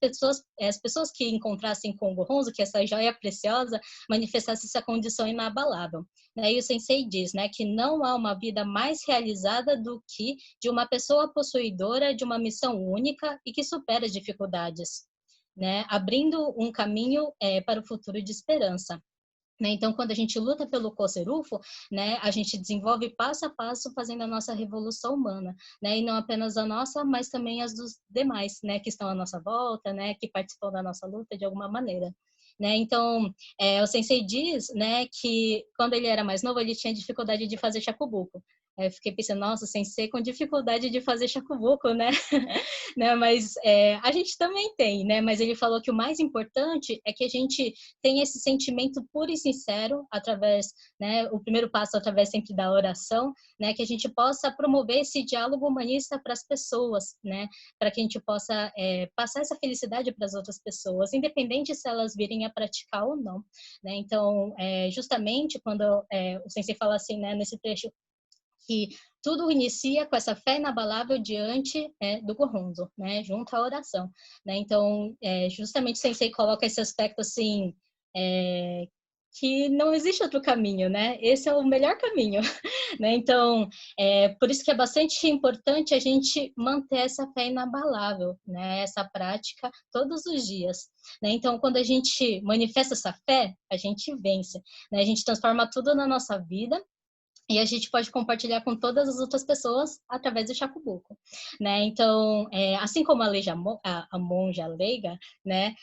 pessoas que encontrassem com o Gohonzon, que essa joia preciosa, manifestasse essa condição inabalável. Né? E o Sensei diz, né, que não há uma vida mais realizada do que de uma pessoa possuidora de uma missão única e que supera as dificuldades. né, abrindo um caminho para o futuro de esperança. Né? Então, quando a gente luta pelo Cocerufo, né, a gente desenvolve passo a passo fazendo a nossa revolução humana, né, e não apenas a nossa, mas também as dos demais, né, que estão à nossa volta, né, que participam da nossa luta de alguma maneira. Né? Então, o Sensei diz, né, que quando ele era mais novo, ele tinha dificuldade de fazer shakubuku. Eu fiquei pensando, nossa, o Sensei com dificuldade de fazer shakubuku, né? Né? Mas a gente também tem, né? Mas ele falou que o mais importante é que a gente tenha esse sentimento puro e sincero através, né? O primeiro passo através sempre da oração, né? Que a gente possa promover esse diálogo humanista para as pessoas, né? Para que a gente possa passar essa felicidade para as outras pessoas, independente se elas virem a praticar ou não, né? Então, justamente quando o Sensei fala assim, né? Nesse trecho, que tudo inicia com essa fé inabalável diante do Gohonzo, né, junto à oração. Né? Então, justamente o Sensei coloca esse aspecto assim, que não existe outro caminho, né? Esse é o melhor caminho. Né? Então, por isso que é bastante importante a gente manter essa fé inabalável, né? Essa prática todos os dias. Né? Então, quando a gente manifesta essa fé, a gente vence. Né? A gente transforma tudo na nossa vida, e a gente pode compartilhar com todas as outras pessoas através do shakubuku, né? Então, assim como a monja leiga, né?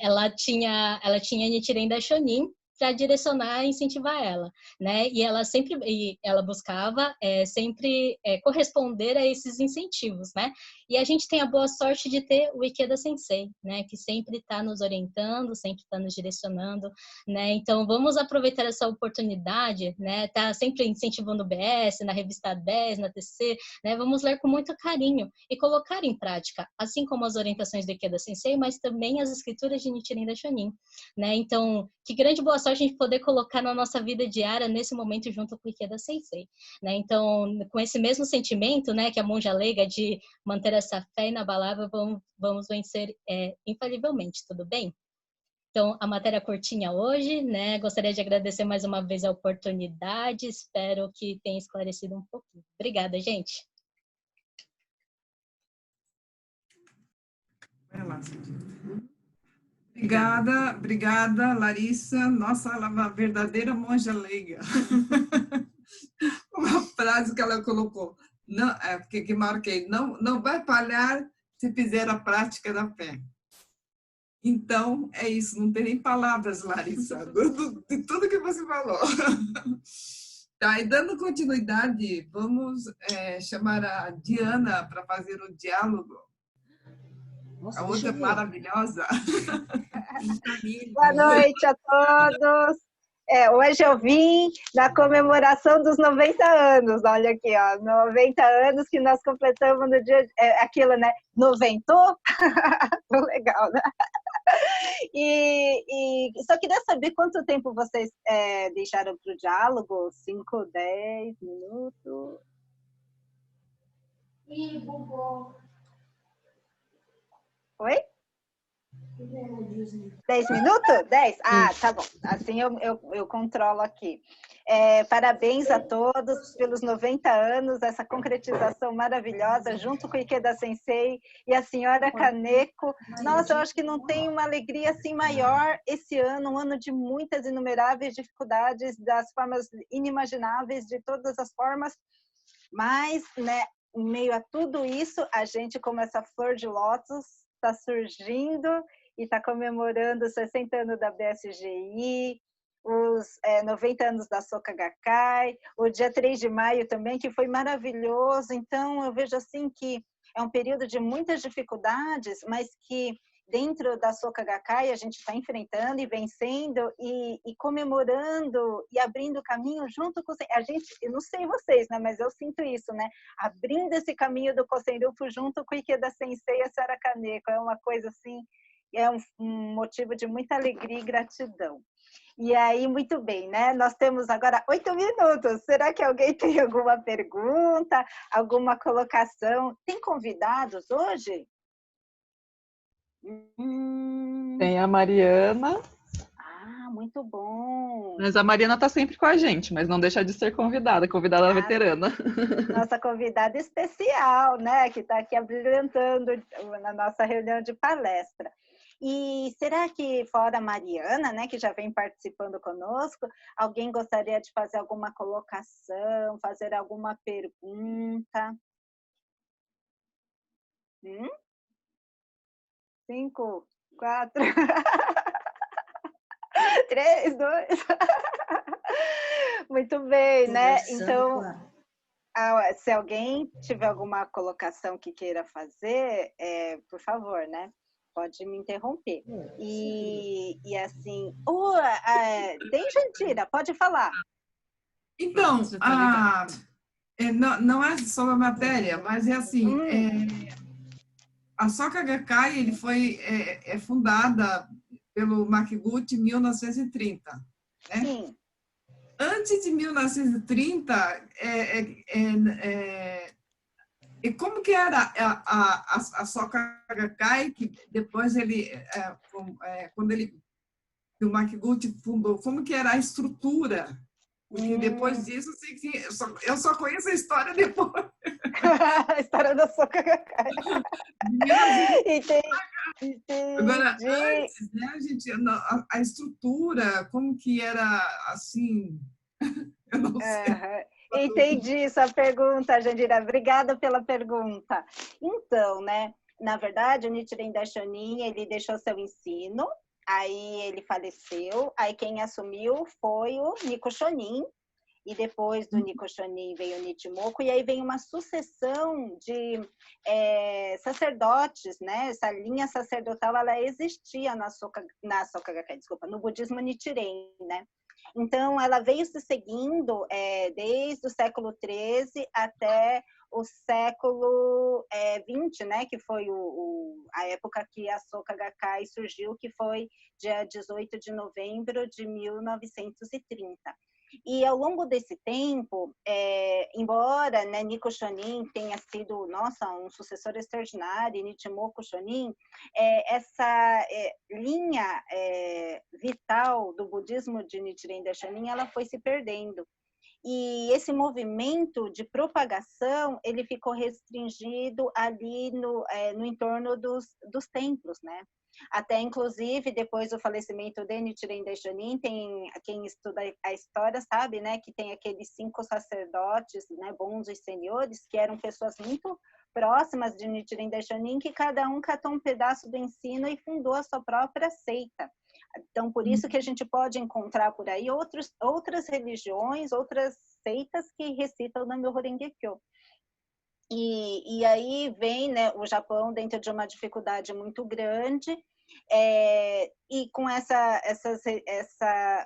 Ela tinha Nichiren Daishonin para direcionar e incentivar ela, né? E ela buscava sempre corresponder a esses incentivos, né? E a gente tem a boa sorte de ter o Ikeda Sensei, né? Que sempre está nos orientando, sempre está nos direcionando, né? Então, vamos aproveitar essa oportunidade, né? Tá sempre incentivando o BS, na revista 10, na TC, né? Vamos ler com muito carinho e colocar em prática, assim como as orientações do Ikeda Sensei, mas também as escrituras de Nichiren Daishonin, né? Então, que grande boa sorte a gente poder colocar na nossa vida diária nesse momento junto com o Ikeda Sensei, né? Então, com esse mesmo sentimento, né, que a monja leiga de manter essa fé inabalável, vamos vencer infalivelmente, tudo bem? Então, a matéria curtinha hoje, né? Gostaria de agradecer mais uma vez a oportunidade, espero que tenha esclarecido um pouquinho. Obrigada, gente. Obrigada, Larissa. Nossa, ela é uma verdadeira monja leiga. Uma frase que ela colocou, não, que marquei, não vai falhar se fizer a prática da fé. Então, é isso, não tem nem palavras, Larissa, de tudo que você falou. Tá, e dando continuidade, vamos chamar a Diana para fazer o diálogo. Nossa, A outra maravilhosa. Boa noite a todos. Hoje eu vim na comemoração dos 90 anos, olha aqui, ó, 90 anos que nós completamos no dia, aquilo, né, noventou, legal, né? E só queria saber quanto tempo vocês deixaram para o diálogo, 5, 10 minutos? Oi? 10 minutos? 10? Ah, tá bom. Assim eu controlo aqui. Parabéns a todos pelos 90 anos, essa concretização maravilhosa, junto com o Ikeda Sensei e a senhora Kaneko. Nossa, eu acho que não tem uma alegria assim maior esse ano, um ano de muitas inumeráveis dificuldades, das formas inimagináveis, de todas as formas, mas, né, em meio a tudo isso, a gente, como essa flor de lótus, está surgindo e está comemorando os 60 anos da BSGI, os 90 anos da Soka Gakkai, o dia 3 de maio também, que foi maravilhoso. Então, eu vejo assim que é um período de muitas dificuldades, mas que dentro da Soka Gakkai a gente está enfrentando e vencendo e comemorando e abrindo caminho junto com a gente. Eu não sei vocês, né, mas eu sinto isso, né? Abrindo esse caminho do Kosenryufu junto com o Ikeda Sensei e a senhora Kaneko. É uma coisa assim, é um motivo de muita alegria e gratidão. E aí, muito bem, né? Nós temos agora 8 minutos. Será que alguém tem alguma pergunta, alguma colocação? Tem convidados hoje? Tem a Mariana. Ah, muito bom. Mas a Mariana está sempre com a gente, mas não deixa de ser convidada veterana. Nossa convidada especial, né? Que está aqui abrilhantando na nossa reunião de palestra. E será que, fora a Mariana, né, que já vem participando conosco, alguém gostaria de fazer alguma colocação, fazer alguma pergunta? 5, 4, 3, 2. Muito bem, né? Então, se alguém tiver alguma colocação que queira fazer, por favor, né? Pode me interromper. E assim, Dejanira, pode falar. Então, não é sobre a matéria, mas é assim, a Soka Gakkai ele foi fundada pelo Makiguchi em 1930, né? Sim. Antes de 1930, e como que era a Soka Gakkai, que depois quando o Makiguchi fundou, como que era a estrutura? Porque depois disso, eu só conheço a história depois. A história da Soka Gakkai. Agora, antes, né, gente, a estrutura, como que era assim, eu não sei. Entendi essa pergunta, Jandira. Obrigada pela pergunta. Então, né, na verdade, o Nichiren Daishonin, ele deixou seu ensino, aí ele faleceu, aí quem assumiu foi o Niko Shonin, e depois do Niko Shonin veio o Nichimoku, e aí vem uma sucessão de sacerdotes, né? Essa linha sacerdotal, ela existia na Soka Gakkai, desculpa, no budismo Nichiren, né? Então, ela veio se seguindo desde o século XIII até o século XX, né? Que foi a época que a Soka Gakkai surgiu, que foi dia 18 de novembro de 1930. E ao longo desse tempo, embora, né, Niko Shonin tenha sido, nossa, um sucessor extraordinário, Nichimoku Shonin, essa linha vital do budismo de Nichiren Daishonin, ela foi se perdendo. E esse movimento de propagação, ele ficou restringido ali no entorno dos templos, né? Até, inclusive, depois do falecimento de Nichiren Daishonin, quem estuda a história sabe, né, que tem aqueles 5 sacerdotes, né, bons e senhores, que eram pessoas muito próximas de Nichiren Daishonin, que cada um catou um pedaço do ensino e fundou a sua própria seita. Então, por isso que a gente pode encontrar por aí outras religiões, outras seitas que recitam o Nam-myoho Renge-kyo. E aí vem, né, o Japão dentro de uma dificuldade muito grande, e com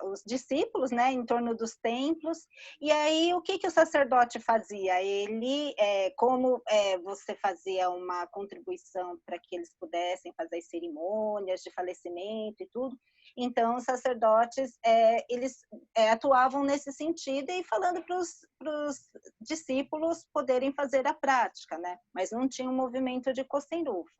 os discípulos, né, em torno dos templos. E aí, o que o sacerdote fazia? Ele, como você fazia uma contribuição para que eles pudessem fazer as cerimônias de falecimento e tudo, então os sacerdotes, eles atuavam nesse sentido e falando para os discípulos poderem fazer a prática, né? Mas não tinha um movimento de Kosen-Rufo.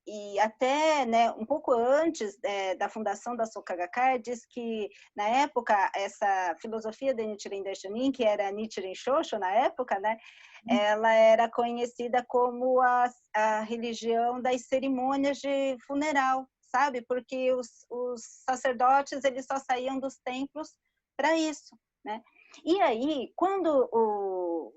E até, né, um pouco antes da fundação da Soka Gakkai, diz que, na época, essa filosofia de Nichiren Daishonin, que era Nichiren Shosho na época, né, ela era conhecida como a religião das cerimônias de funeral, sabe? Porque os sacerdotes, eles só saíam dos templos para isso, né? E aí, quando o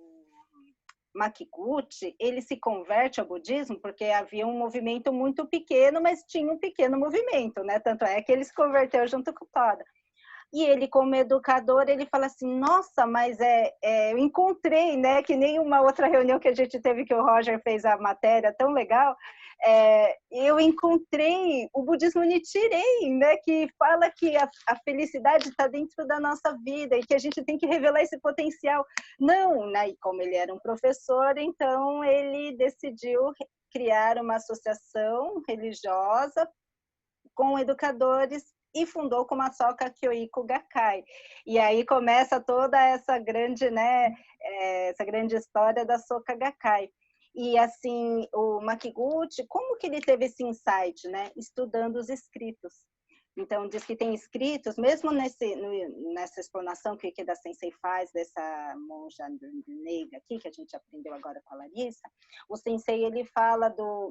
Makiguchi, ele se converte ao budismo, porque havia um movimento muito pequeno, mas tinha um pequeno movimento, né? Tanto é que ele se converteu junto com o Toda. E ele, como educador, ele fala assim, nossa, mas eu encontrei, né, que nem uma outra reunião que a gente teve, que o Roger fez a matéria tão legal, eu encontrei o budismo Nichiren, né, que fala que a felicidade está dentro da nossa vida e que a gente tem que revelar esse potencial. Não, né, e como ele era um professor, então ele decidiu criar uma associação religiosa com educadores e fundou como a Soka Kyoiku Gakkai. E aí começa toda essa grande, né, essa grande história da Soka Gakkai. E assim, o Makiguchi, como que ele teve esse insight, né? Estudando os escritos. Então, diz que tem escritos, mesmo nessa explanação que o Ikeda Sensei faz dessa monja negra aqui, que a gente aprendeu agora com a Larissa, o Sensei, ele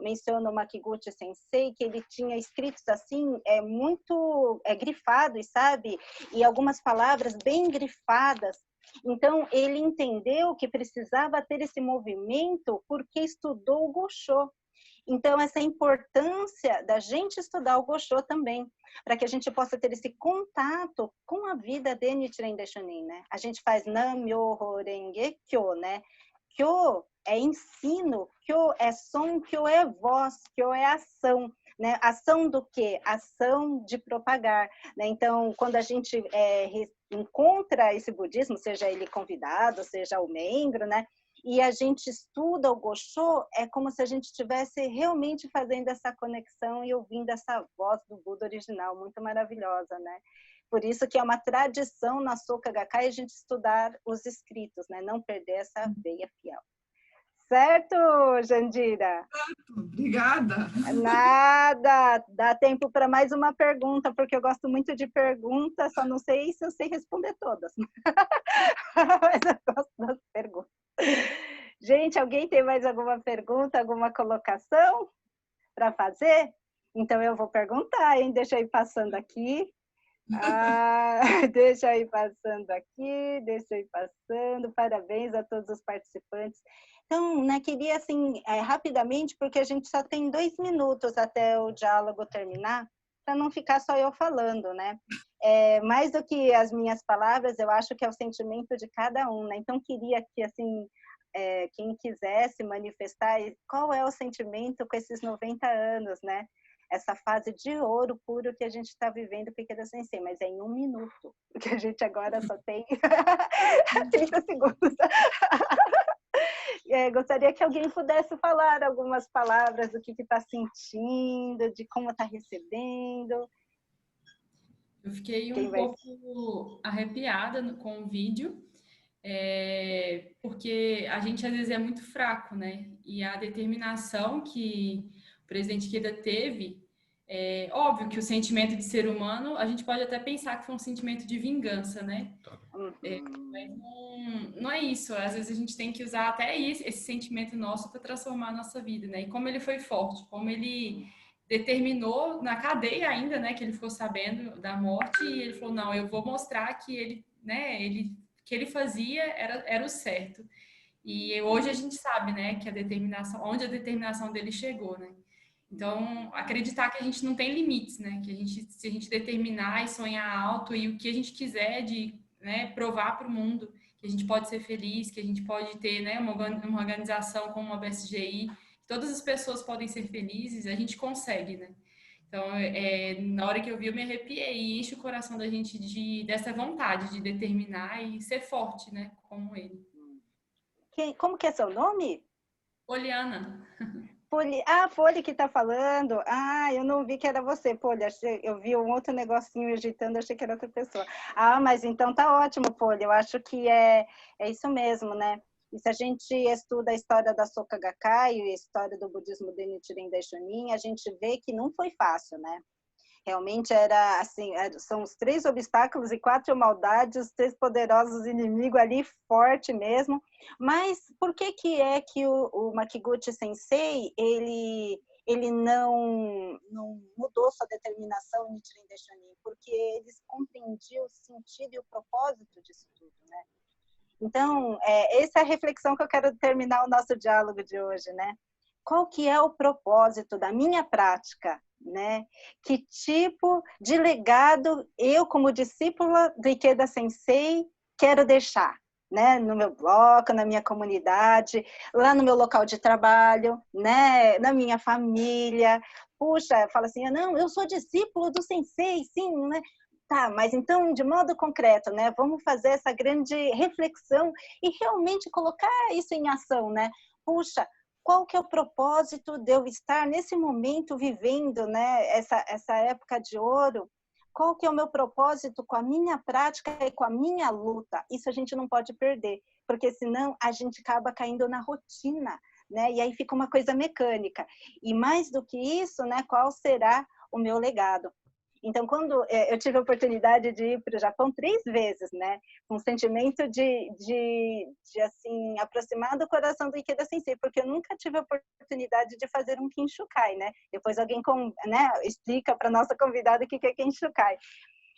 menciona o Makiguchi Sensei, que ele tinha escritos assim, muito grifados, sabe? E algumas palavras bem grifadas. Então, ele entendeu que precisava ter esse movimento porque estudou o Gosho. Então, essa importância da gente estudar o Gosho também, para que a gente possa ter esse contato com a vida de Nichiren Daishonin, né? A gente faz Nam-myoho Renge Kyo, né? Kyo é ensino, Kyo é som, Kyo é voz, Kyo é ação, né? Ação do quê? Ação de propagar, né? Então, quando a gente encontra esse budismo, seja ele convidado, seja o membro, né? E a gente estuda o Gosho, é como se a gente estivesse realmente fazendo essa conexão e ouvindo essa voz do Buda original, muito maravilhosa, né? Por isso que é uma tradição na Soka Gakkai a gente estudar os escritos, né? Não perder essa veia fiel. Certo, Jandira? Obrigada. Nada. Dá tempo para mais uma pergunta, porque eu gosto muito de perguntas, só não sei se eu sei responder todas. Mas eu gosto das perguntas. Gente, alguém tem mais alguma pergunta, alguma colocação para fazer? Então eu vou perguntar, hein? Deixa eu ir passando aqui. Deixa eu ir passando aqui, deixa eu ir passando. Parabéns a todos os participantes. Então, né, queria assim, rapidamente, porque a gente só tem 2 minutos até o diálogo terminar, para não ficar só eu falando, né? Mais do que as minhas palavras, eu acho que é o sentimento de cada um, né? Então, queria que, assim, quem quisesse manifestar qual é o sentimento com esses 90 anos, né? Essa fase de ouro puro que a gente está vivendo, Ikeda Sensei, mas é em 1 minuto, porque a gente agora só tem 30 segundos. Gostaria que alguém pudesse falar algumas palavras do que está sentindo, de como está recebendo. Eu fiquei um pouco arrepiada com o vídeo, porque a gente às vezes é muito fraco, né? E a determinação que o presidente Ikeda teve, óbvio que o sentimento de ser humano, a gente pode até pensar que foi um sentimento de vingança, né? Mas não é isso. Às vezes a gente tem que usar até esse sentimento nosso para transformar a nossa vida, né? E como ele foi forte, como ele determinou na cadeia ainda, né? Que ele ficou sabendo da morte e ele falou, não, eu vou mostrar que ele, né? Que ele fazia era o certo. E hoje a gente sabe, né? Que onde a determinação dele chegou, né? Então, acreditar que a gente não tem limites, né? Que se a gente determinar e sonhar alto e o que a gente quiser né, provar para o mundo que a gente pode ser feliz, que a gente pode ter, né, uma organização como a BSGI, que todas as pessoas podem ser felizes, a gente consegue, né? Então, na hora que eu vi, eu me arrepiei e enche o coração da gente dessa vontade de determinar e ser forte, né, como ele. Como que é seu nome? Poliana. Folha que está falando. Eu não vi que era você, Folha. Eu vi um outro negocinho agitando, achei que era outra pessoa. Mas então tá ótimo, Folha. Eu acho que é isso mesmo, né? E se a gente estuda a história da Soka Gakkai e a história do budismo de Nichiren Daishonin, a gente vê que não foi fácil, né? Realmente era assim, são os 3 obstáculos e 4 maldades, os 3 poderosos inimigos ali, forte mesmo. Mas por que é que o Makiguchi Sensei, ele não mudou sua determinação em Nichiren Daishonin? Porque eles compreendiam o sentido e o propósito disso tudo, né? Então, essa é a reflexão que eu quero terminar o nosso diálogo de hoje, né? Qual que é o propósito da minha prática, né? Que tipo de legado eu, como discípula do Ikeda Sensei, quero deixar, né? No meu bloco, na minha comunidade, lá no meu local de trabalho, né? Na minha família. Puxa, fala assim, não, eu sou discípulo do Sensei, sim, né? Tá, mas então, de modo concreto, né? Vamos fazer essa grande reflexão e realmente colocar isso em ação, né? Puxa, qual que é o propósito de eu estar nesse momento vivendo, né, essa época de ouro? Qual que é o meu propósito com a minha prática e com a minha luta? Isso a gente não pode perder, porque senão a gente acaba caindo na rotina, né? E aí fica uma coisa mecânica. E mais do que isso, né, qual será o meu legado? Então, quando eu tive a oportunidade de ir para o Japão 3 vezes, né? Com um sentimento de assim, aproximar do coração do Ikeda Sensei, porque eu nunca tive a oportunidade de fazer um Kinshukai, né? Depois alguém explica para nossa convidada o que é Kinshukai.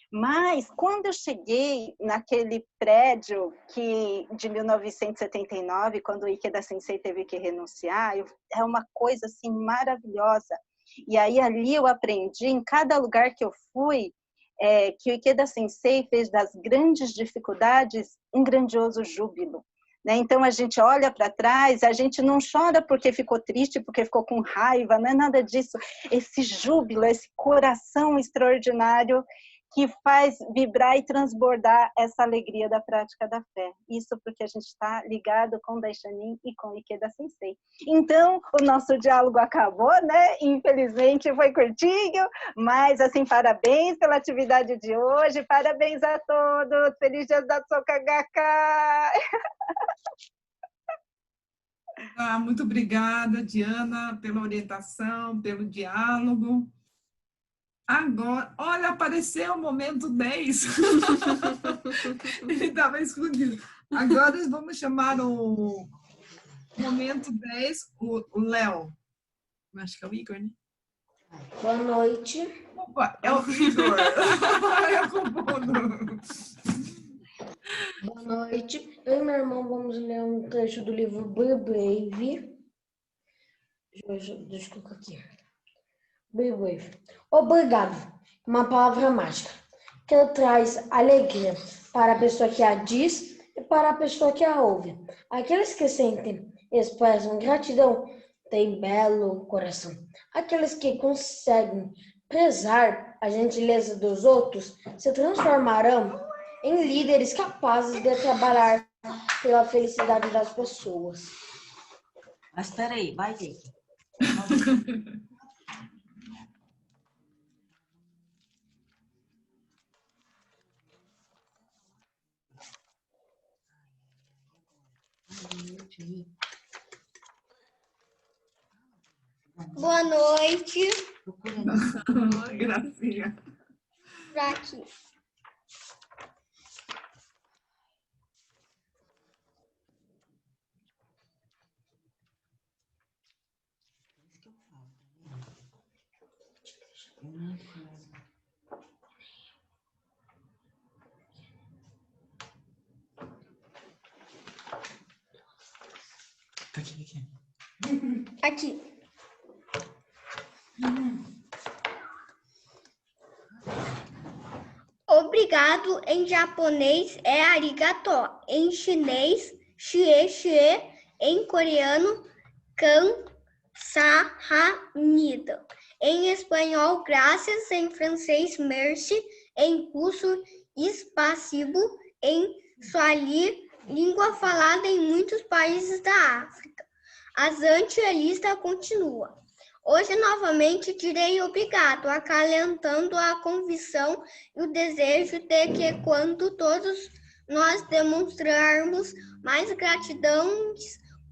Mas, quando eu cheguei naquele prédio de 1979, quando o Ikeda Sensei teve que renunciar, é uma coisa assim, maravilhosa. E aí, ali eu aprendi, em cada lugar que eu fui, que o Ikeda Sensei fez das grandes dificuldades um grandioso júbilo. Né? Então, a gente olha para trás, a gente não chora porque ficou triste, porque ficou com raiva, não é nada disso. Esse júbilo, esse coração extraordinário que faz vibrar e transbordar essa alegria da prática da fé. Isso porque a gente está ligado com Daishonin e com Ikeda Sensei. Então, o nosso diálogo acabou, né? Infelizmente foi curtinho, mas assim, parabéns pela atividade de hoje, parabéns a todos, feliz dia da Soka Gakkai! Muito obrigada, Diana, pela orientação, pelo diálogo. Agora, olha, apareceu o momento 10. Ele estava escondido. Agora vamos chamar o momento 10, o Léo. Acho que é o Igor, né? Boa noite. Opa, é o Igor. Eu confundo. Boa noite. Eu e meu irmão vamos ler um trecho do livro Be Brave. Deixa eu colocar aqui. Be Brave. Obrigado. Uma palavra mágica que ela traz alegria para a pessoa que a diz e para a pessoa que a ouve. Aqueles que sentem e expressam gratidão têm belo coração. Aqueles que conseguem prezar a gentileza dos outros se transformarão em líderes capazes de trabalhar pela felicidade das pessoas. Mas espera aí, vai ver. Boa noite. Gracinha. Pra aqui. Aqui. Obrigado em japonês é arigato, em chinês xie xie, em coreano kamsahamnida, em espanhol graças, em francês merci, em russo spasibo, em swahili, língua falada em muitos países da África. A lista continua. Hoje, novamente, direi obrigado, acalentando a convicção e o desejo de que, quando todos nós demonstrarmos mais gratidão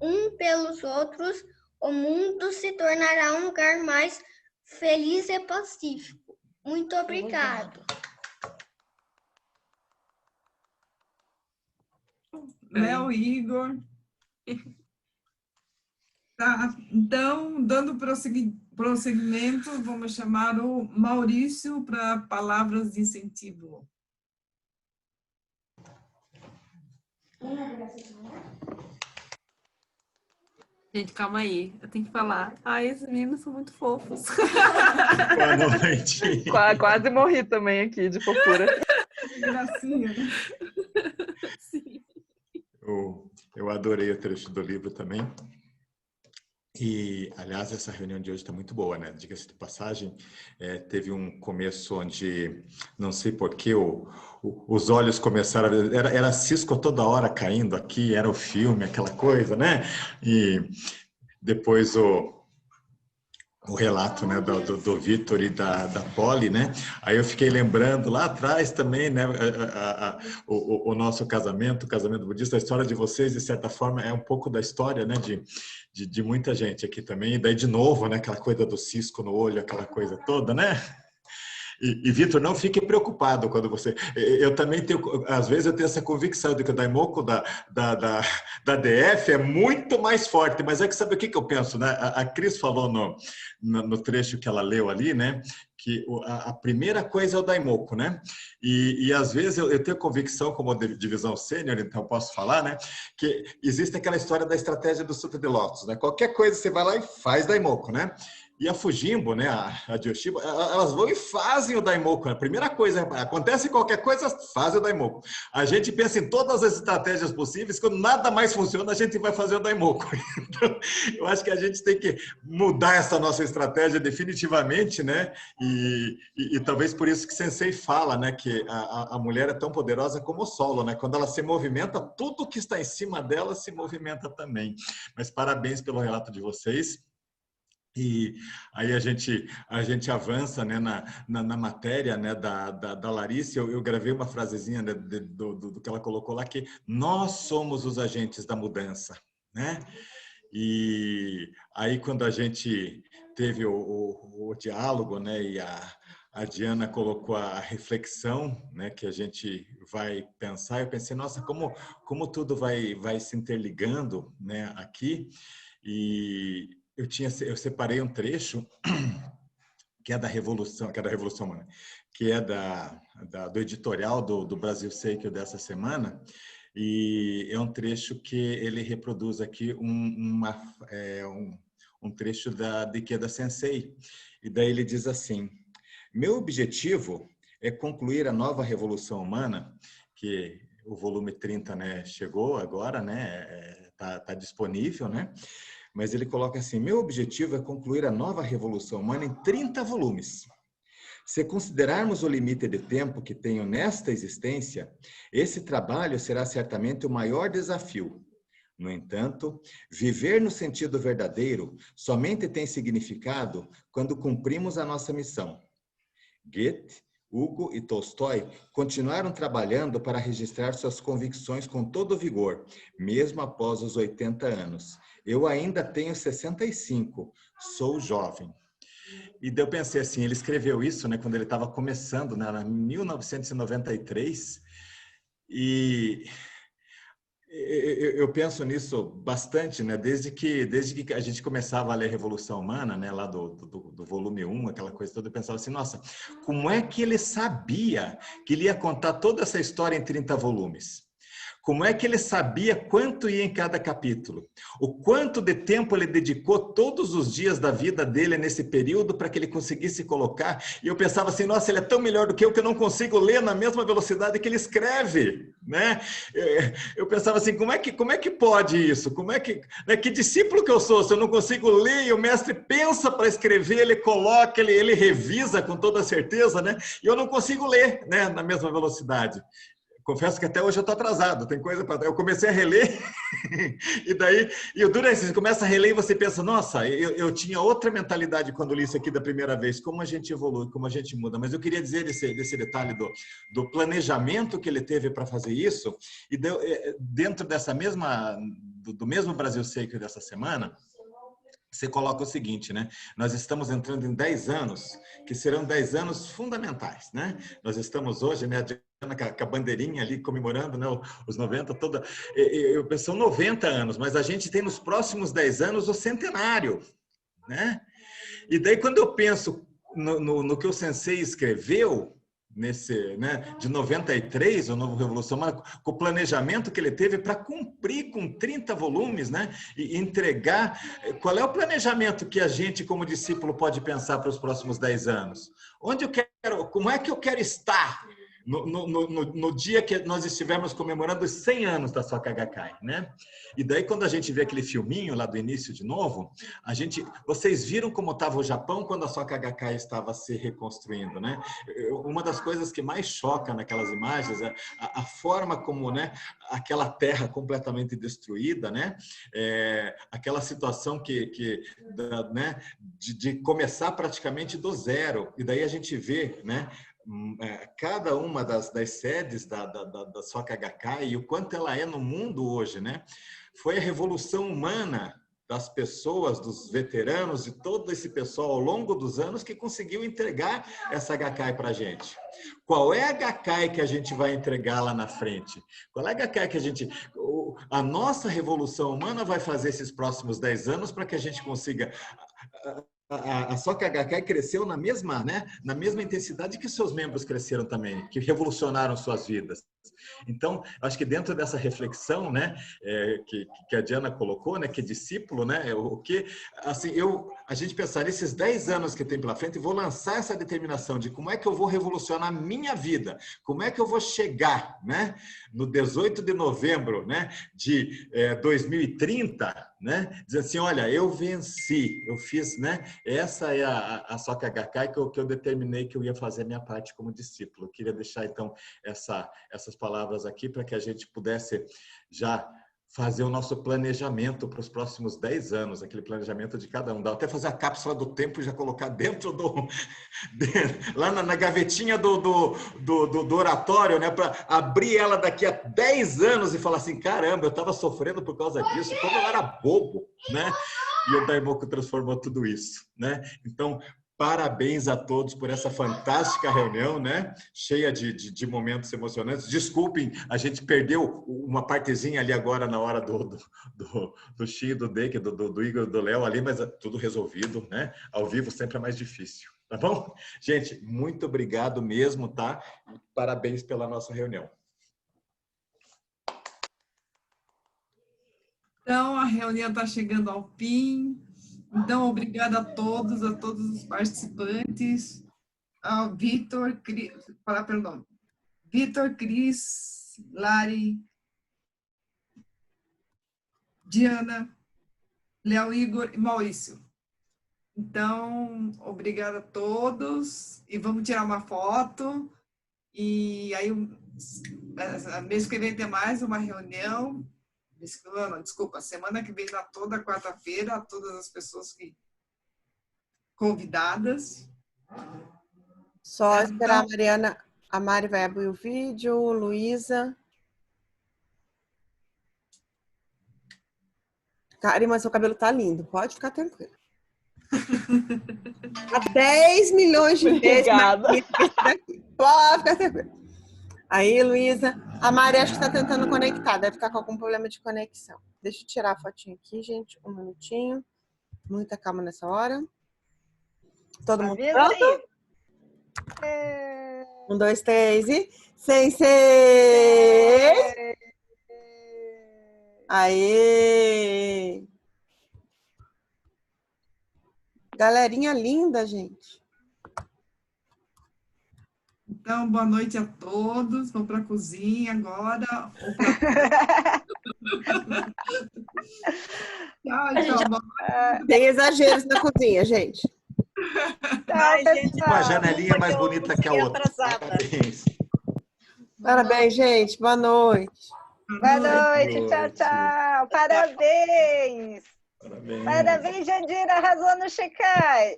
uns pelos outros, o mundo se tornará um lugar mais feliz e pacífico. Muito obrigado. Léo, Igor. Tá, então, dando prosseguimento, vamos chamar o Maurício para palavras de incentivo. Gente, calma aí. Eu tenho que falar. Ai, esses meninos são muito fofos. Boa noite. Quase morri também aqui de fofura. Gracinha. Sim. Eu adorei o trecho do livro também. E, aliás, essa reunião de hoje está muito boa, né? Diga-se de passagem, teve um começo onde, não sei porquê, os olhos começaram a... Era cisco toda hora caindo aqui, era o filme, aquela coisa, né? E depois o relato, né, do Vitor e da Polly, né? Aí eu fiquei lembrando lá atrás também, né, o nosso casamento, o casamento budista, a história de vocês, de certa forma, é um pouco da história, né, de muita gente aqui também. E daí, de novo, né, aquela coisa do cisco no olho, aquela coisa toda, né? E Vitor, não fique preocupado quando você... Eu também tenho, às vezes eu tenho essa convicção de que o Daimoku da DF é muito mais forte, mas é que sabe o que eu penso, né? A Cris falou no trecho que ela leu ali, né? Que a primeira coisa é o Daimoku, né? E às vezes eu tenho convicção, como divisão sênior, então eu posso falar, né? Que existe aquela história da estratégia do Sutra de Lotus, né? Qualquer coisa você vai lá e faz Daimoku, né? E a Fujimbo, né, a Joshiba, elas vão e fazem o Daimoku. A primeira coisa, acontece qualquer coisa, fazem o Daimoku. A gente pensa em todas as estratégias possíveis, quando nada mais funciona, a gente vai fazer o Daimoku. Então, eu acho que a gente tem que mudar essa nossa estratégia definitivamente, né? E talvez por isso que Sensei fala, né, que a mulher é tão poderosa como o solo, né? Quando ela se movimenta, tudo que está em cima dela se movimenta também. Mas parabéns pelo relato de vocês. E aí a gente avança, né, na matéria, né, da Larissa. Eu gravei uma frasezinha, né, do que ela colocou lá, que nós somos os agentes da mudança, né? E aí quando a gente teve o diálogo, né, e a Diana colocou a reflexão, né, que a gente vai pensar, eu pensei, nossa, como tudo vai se interligando, né, aqui. E eu separei um trecho que é da Revolução Humana, que é do editorial do Brasil Seikyo dessa semana, e é um trecho que ele reproduz aqui um trecho de Ikeda Sensei, e daí ele diz assim: meu objetivo é concluir a nova Revolução Humana, que o volume 30, né, chegou agora, né, tá disponível, né? Mas ele coloca assim: meu objetivo é concluir a nova Revolução Humana em 30 volumes. Se considerarmos o limite de tempo que tenho nesta existência, esse trabalho será certamente o maior desafio. No entanto, viver no sentido verdadeiro somente tem significado quando cumprimos a nossa missão. Goethe, Hugo e Tolstói continuaram trabalhando para registrar suas convicções com todo vigor, mesmo após os 80 anos. Eu ainda tenho 65, sou jovem. E daí eu pensei assim, ele escreveu isso, né, quando ele estava começando, né, em 1993, e eu penso nisso bastante, né, desde que a gente começava a ler Revolução Humana, né, lá do volume 1, aquela coisa toda, eu pensava assim, nossa, como é que ele sabia que ele ia contar toda essa história em 30 volumes? Como é que ele sabia quanto ia em cada capítulo? O quanto de tempo ele dedicou todos os dias da vida dele nesse período para que ele conseguisse colocar? E eu pensava assim, nossa, ele é tão melhor do que eu não consigo ler na mesma velocidade que ele escreve, né? Eu pensava assim, como é que pode isso? Que discípulo que eu sou? Se eu não consigo ler e o mestre pensa para escrever, ele coloca, ele revisa com toda certeza, né? E eu não consigo ler, né, na mesma velocidade. Confesso que até hoje eu estou atrasado, tem coisa para... Eu comecei a reler, e o duro é assim, você começa a reler e você pensa, nossa, eu tinha outra mentalidade quando li isso aqui da primeira vez, como a gente evolui, como a gente muda. Mas eu queria dizer desse detalhe do planejamento que ele teve para fazer isso, e dentro dessa do mesmo Brasil Seikyo dessa semana, você coloca o seguinte, né? Nós estamos entrando em 10 anos, que serão 10 anos fundamentais, né? Nós estamos hoje, né, com a bandeirinha ali comemorando, né, os 90, são 90 anos, mas a gente tem nos próximos 10 anos o centenário, né? E daí quando eu penso no que o Sensei escreveu, de 93, o Novo Revolução Humana, com o planejamento que ele teve para cumprir com 30 volumes, né, e entregar. Qual é o planejamento que a gente, como discípulo, pode pensar para os próximos 10 anos? Como é que eu quero estar no dia que nós estivermos comemorando os 100 anos da Soka Gakkai, né? E daí, quando a gente vê aquele filminho lá do início de novo, vocês viram como estava o Japão quando a Soka Gakkai estava se reconstruindo, né? Uma das coisas que mais choca naquelas imagens é a forma como, né, aquela terra completamente destruída, né? Aquela situação né, de começar praticamente do zero. E daí a gente vê, né, cada uma das sedes da Soka Gakkai e o quanto ela é no mundo hoje, né? Foi a Revolução Humana das pessoas, dos veteranos, de todo esse pessoal ao longo dos anos que conseguiu entregar essa HCAI para a gente. Qual é a HCAI que a gente vai entregar lá na frente? Qual é a HCAI que a nossa revolução humana vai fazer esses próximos 10 anos para que a gente consiga... Só que a HCAI cresceu na mesma intensidade que seus membros cresceram também, que revolucionaram suas vidas. Então, acho que dentro dessa reflexão, né, que a Diana colocou, né, que é discípulo, né, o que, assim, a gente pensar nesses 10 anos que tem pela frente e vou lançar essa determinação de como é que eu vou revolucionar a minha vida, como é que eu vou chegar, né, no 18 de novembro, né, de 2030, né, dizer assim, olha, eu venci, eu fiz, né, essa é a Soca HCAI que eu determinei que eu ia fazer a minha parte como discípulo. Eu queria deixar, então, essas palavras aqui para que a gente pudesse já fazer o nosso planejamento para os próximos 10 anos, aquele planejamento de cada um. Dá até fazer a cápsula do tempo e já colocar dentro lá na gavetinha do oratório, né? Para abrir ela daqui a 10 anos e falar assim, caramba, eu estava sofrendo por causa disso, quando eu era bobo, né? E o Daimoku transformou tudo isso, né? Então, parabéns a todos por essa fantástica reunião, né? Cheia de momentos emocionantes. Desculpem, a gente perdeu uma partezinha ali agora na hora do Xi, do Deke, do Igor, do Léo ali, mas é tudo resolvido, né? Ao vivo sempre é mais difícil, tá bom? Gente, muito obrigado mesmo, tá? Parabéns pela nossa reunião. Então, a reunião está chegando ao fim. Então, obrigada a todos os participantes, ao Vitor, Cris, Lari, Diana, Léo, Igor e Maurício. Então, obrigada a todos e vamos tirar uma foto. E aí, mês que vem tem mais uma reunião. Desculpa, semana que vem, na toda quarta-feira, a todas as pessoas convidadas. Só esperar a Mariana, a Mari vai abrir o vídeo, Luísa. Karima, seu cabelo tá lindo, pode ficar tranquilo. Há 10 milhões de vezes. Obrigada. Pode ficar tranquilo. Aí, Luísa, a Mari acho que está tentando conectar, deve estar com algum problema de conexão. Deixa eu tirar a fotinha aqui, gente, um minutinho. Muita calma nessa hora. Todo mundo pronto? 1, 2, 3 e... Sensei! Aê! Galerinha linda, gente. Então, boa noite a todos. Vou para a cozinha agora. Tchau. Tem exageros na cozinha, gente. Tchau, gente, uma janelinha mais bonita que a outra. Parabéns. Parabéns, gente. Boa noite. Boa noite. Tchau, tchau. Parabéns. Parabéns, Jandira. Arrasou no Shikai.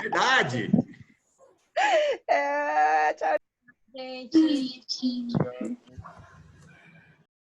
Verdade. Tchau. Gente.